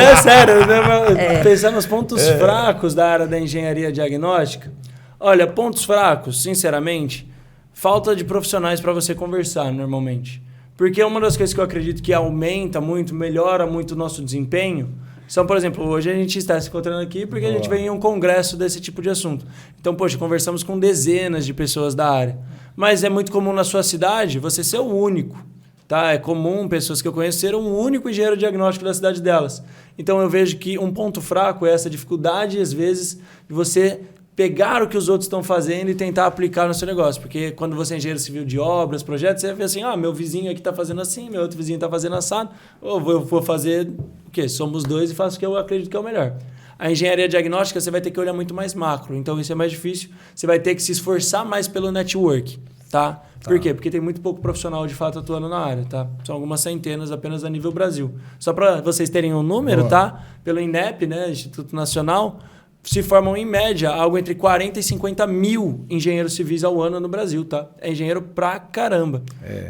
Speaker 3: é sério, né? Pensando nos pontos fracos da área da engenharia diagnóstica. Olha, pontos fracos, sinceramente, falta de profissionais para você conversar normalmente. Porque uma das coisas que eu acredito que aumenta muito, melhora muito o nosso desempenho, são, por exemplo, hoje a gente está se encontrando aqui porque a gente vem em um congresso desse tipo de assunto. Então, poxa, conversamos com dezenas de pessoas da área. Mas é muito comum na sua cidade você ser o único. Tá? É comum pessoas que eu conheço serem um único engenheiro diagnóstico da cidade delas. Então eu vejo que um ponto fraco é essa dificuldade, às vezes, de você pegar o que os outros estão fazendo e tentar aplicar no seu negócio. Porque quando você é engenheiro civil de obras, projetos, você vê assim, meu vizinho aqui está fazendo assim, meu outro vizinho está fazendo assado, ou eu vou fazer o quê? Somos dois e faço o que eu acredito que é o melhor. A engenharia diagnóstica você vai ter que olhar muito mais macro, então isso é mais difícil, você vai ter que se esforçar mais pelo network. Tá? Por quê? Porque tem muito pouco profissional de fato atuando na área, tá? São algumas centenas apenas a nível Brasil. Só para vocês terem um número, tá? Pelo INEP, né, Instituto Nacional, se formam em média algo entre 40 e 50 mil engenheiros civis ao ano no Brasil, tá? É engenheiro pra caramba.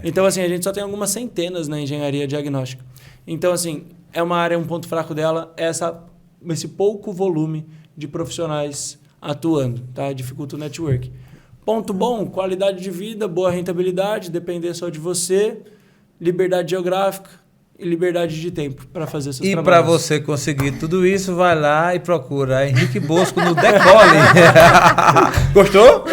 Speaker 3: Então, assim, a gente só tem algumas centenas na engenharia diagnóstica. Então, assim, é uma área, um ponto fraco dela, esse pouco volume de profissionais atuando, tá? Dificulta o network. Ponto bom, qualidade de vida, boa rentabilidade, depender só de você, liberdade geográfica e liberdade de tempo para fazer seus trabalhos.
Speaker 2: E para você conseguir tudo isso, vai lá e procura Henrique Bosco no Decole. Gostou?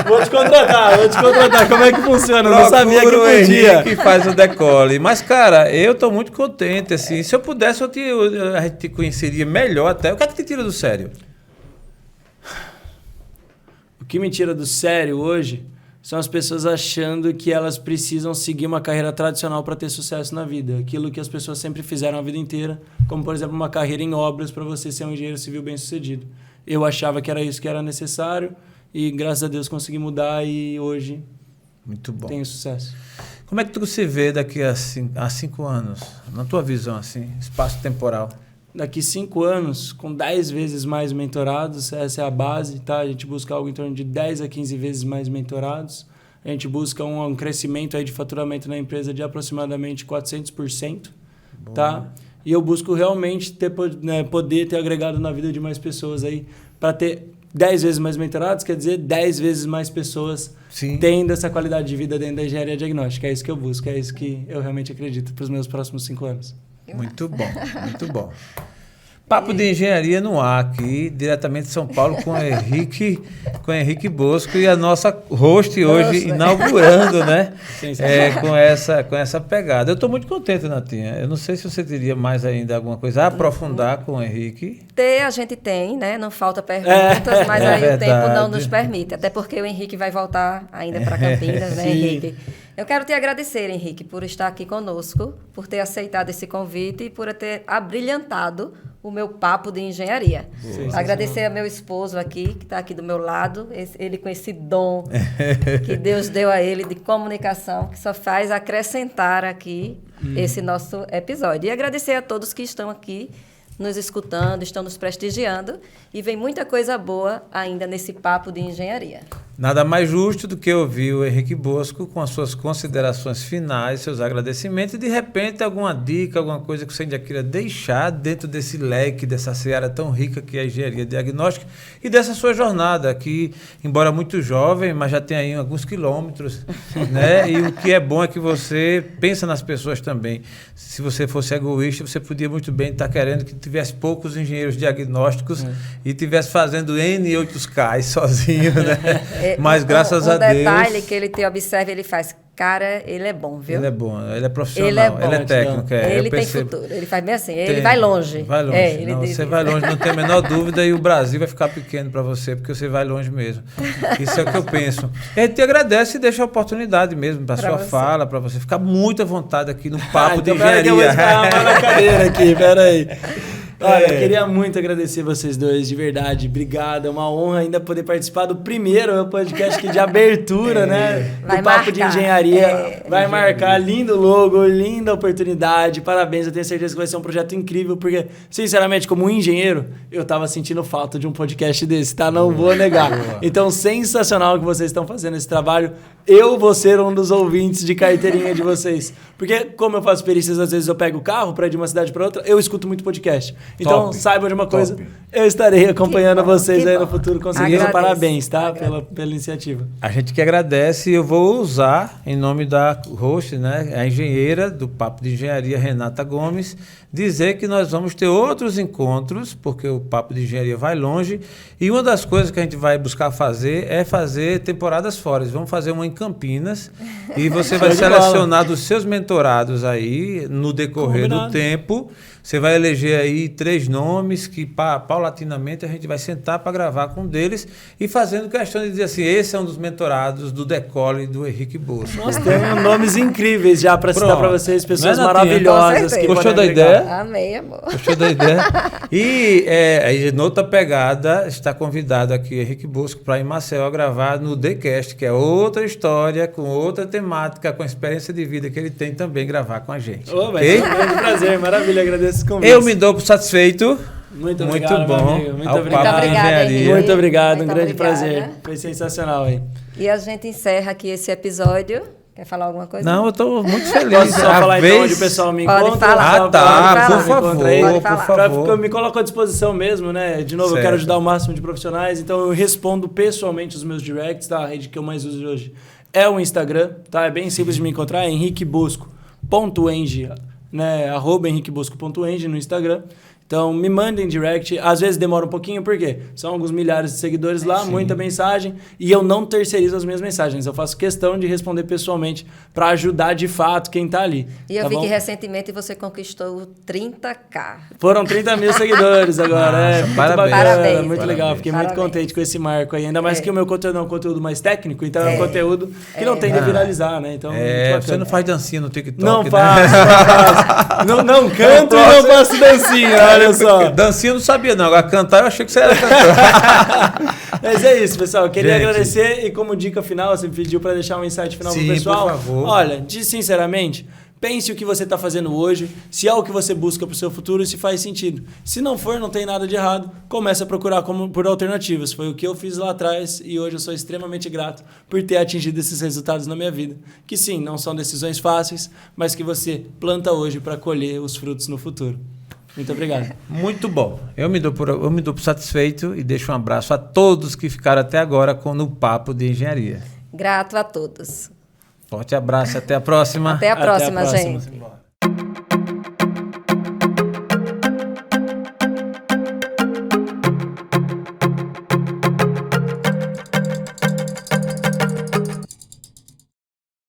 Speaker 3: Vou te contratar. Como é que funciona? Eu não sabia que podia.
Speaker 2: Henrique faz o Decole. Mas, cara, eu estou muito contente. Assim, se eu pudesse, a gente te conheceria melhor até. O que é que te tira do sério?
Speaker 3: O que me tira do sério hoje são as pessoas achando que elas precisam seguir uma carreira tradicional para ter sucesso na vida. Aquilo que as pessoas sempre fizeram a vida inteira, como, por exemplo, uma carreira em obras para você ser um engenheiro civil bem-sucedido. Eu achava que era isso que era necessário e, graças a Deus, consegui mudar e hoje
Speaker 2: muito bom.
Speaker 3: Tenho sucesso.
Speaker 2: Como é que tu se vê daqui a 5 anos, na tua visão, assim, espaço temporal?
Speaker 3: Daqui 5 anos, com 10 vezes mais mentorados, essa é a base, tá? A gente busca algo em torno de 10 a 15 vezes mais mentorados. A gente busca um crescimento aí de faturamento na empresa de aproximadamente 400%, tá? E eu busco realmente poder ter agregado na vida de mais pessoas aí, para ter 10 vezes mais mentorados, quer dizer 10 vezes mais pessoas tendo essa qualidade de vida dentro da engenharia diagnóstica. É isso que eu busco, é isso que eu realmente acredito para os meus próximos 5 anos.
Speaker 2: Muito bom, muito bom. Papo de engenharia no ar aqui, diretamente de São Paulo, com Henrique Bosco e a nossa host hoje inaugurando, né? Com essa pegada. Eu estou muito contente, Natinha. Eu não sei se você teria mais ainda alguma coisa a aprofundar com o Henrique.
Speaker 1: A gente tem, né? Não falta perguntas, mas aí o tempo não nos permite. Até porque o Henrique vai voltar ainda para Campinas, né, Henrique? Eu quero te agradecer, Henrique, por estar aqui conosco, por ter aceitado esse convite e por ter abrilhantado o meu papo de engenharia. Agradecer ao meu esposo aqui, que está aqui do meu lado, ele com esse dom que Deus deu a ele de comunicação, que só faz acrescentar aqui esse nosso episódio. E agradecer a todos que estão aqui nos escutando, estão nos prestigiando, e vem muita coisa boa ainda nesse papo de engenharia.
Speaker 2: Nada mais justo do que ouvir o Henrique Bosco com as suas considerações finais, seus agradecimentos e, de repente, alguma dica, alguma coisa que você ainda queira deixar dentro desse leque, dessa seara tão rica que é a engenharia diagnóstica e dessa sua jornada que, embora muito jovem, mas já tem aí alguns quilômetros, né? E o que é bom é que você pensa nas pessoas também. Se você fosse egoísta, você podia muito bem estar querendo que tivesse poucos engenheiros diagnósticos e estivesse fazendo N8K sozinho, né? Mas graças a Deus...
Speaker 1: Um detalhe que ele te observa, ele faz... Cara, ele é bom, viu?
Speaker 2: Ele é bom, ele é profissional, ele é técnico.
Speaker 1: Ele tem futuro, ele faz bem assim, ele vai longe.
Speaker 2: Vai longe, você vai longe, não tem a menor dúvida, e o Brasil vai ficar pequeno para você, porque você vai longe mesmo. Isso é o que eu penso. E a gente te agradece e deixa a oportunidade mesmo para sua fala, para você ficar muito à vontade aqui no Papo de Engenharia.
Speaker 3: Eu vou ficar na cadeira aqui, peraí. Olha, eu queria muito agradecer vocês dois, de verdade. Obrigado, é uma honra ainda poder participar do primeiro podcast aqui de abertura, né?
Speaker 1: Vai
Speaker 3: do Papo
Speaker 1: marcar.
Speaker 3: de Engenharia. Vai marcar, lindo logo, linda oportunidade. Parabéns, eu tenho certeza que vai ser um projeto incrível, porque, sinceramente, como engenheiro, eu tava sentindo falta de um podcast desse, tá? Não vou negar. Então, sensacional que vocês estão fazendo esse trabalho. Eu vou ser um dos ouvintes de carteirinha de vocês. Porque, como eu faço perícias, às vezes eu pego o carro para ir de uma cidade para outra, eu escuto muito podcast. Então, saibam de uma coisa, eu estarei acompanhando vocês aí no futuro com certeza. Parabéns, tá? Pela iniciativa.
Speaker 2: A gente que agradece, e eu vou usar, em nome da host, né, a engenheira do Papo de Engenharia, Renata Gomes, dizer que nós vamos ter outros encontros, porque o Papo de Engenharia vai longe, e uma das coisas que a gente vai buscar fazer é fazer temporadas fora. Vamos fazer uma em Campinas, e você vai selecionar dos seus mentorados aí, no decorrer do tempo, você vai eleger aí 3 nomes que, paulatinamente, a gente vai sentar para gravar com um deles e fazendo questão de dizer assim, esse é um dos mentorados do Decole do Henrique Bosco.
Speaker 3: Nós temos nomes incríveis já para citar para vocês, pessoas maravilhosas. Que
Speaker 2: gostou da ideia?
Speaker 1: Amei, amor.
Speaker 2: Gostou da ideia? E aí, noutra pegada, está convidado aqui Henrique Bosco para ir em Maceió gravar no TheCast, que é outra história, com outra temática, com a experiência de vida que ele tem também gravar com a gente.
Speaker 3: Okay? É um grande prazer, maravilha, agradeço esse convite.
Speaker 2: Eu me dou por satisfeito.
Speaker 3: Muito obrigado,
Speaker 2: muito bom.
Speaker 3: Muito obrigado. Muito obrigado, um grande prazer. Foi sensacional aí.
Speaker 1: E a gente encerra aqui esse episódio. Quer falar alguma coisa?
Speaker 2: Não, eu estou muito feliz.
Speaker 3: Posso só falar então onde o pessoal me encontra?
Speaker 1: Pode falar.
Speaker 2: Por favor.
Speaker 3: Eu me coloco à disposição mesmo, né? De novo, eu quero ajudar o máximo de profissionais, então eu respondo pessoalmente os meus directs, tá? A rede que eu mais uso hoje é o Instagram, tá? É bem simples de me encontrar, é henriquebosco.eng, né? @henriquebosco.eng no Instagram. Então, me mandem direct. Às vezes demora um pouquinho, por quê? São alguns milhares de seguidores lá, muita mensagem, e eu não terceirizo as minhas mensagens. Eu faço questão de responder pessoalmente para ajudar de fato quem tá ali.
Speaker 1: E eu vi que recentemente você conquistou 30K.
Speaker 3: Foram 30 mil seguidores agora. Muito bacana, muito legal. Fiquei muito contente com esse marco aí. Ainda mais que o meu conteúdo é um conteúdo mais técnico, então é um conteúdo que não tem de viralizar, né? Então,
Speaker 2: você não faz dancinha no TikTok,
Speaker 3: não
Speaker 2: né?
Speaker 3: Faço. Não canto e não faço dancinha, olha só.
Speaker 2: Dancinha eu não sabia, não. Agora cantar eu achei que você era cantor.
Speaker 3: Mas é isso, pessoal. Eu queria agradecer e como dica final, você me pediu para deixar um insight final pro pessoal.
Speaker 2: Por favor.
Speaker 3: Olha, sinceramente, pense o que você está fazendo hoje, se é o que você busca para o seu futuro e se faz sentido. Se não for, não tem nada de errado. Comece a procurar por alternativas. Foi o que eu fiz lá atrás e hoje eu sou extremamente grato por ter atingido esses resultados na minha vida. Que sim, não são decisões fáceis, mas que você planta hoje para colher os frutos no futuro. Muito obrigado.
Speaker 2: Muito bom. Eu me dou por satisfeito e deixo um abraço a todos que ficaram até agora no Papo de Engenharia.
Speaker 1: Grato a todos.
Speaker 2: Forte abraço, até a próxima.
Speaker 1: Até a próxima, gente.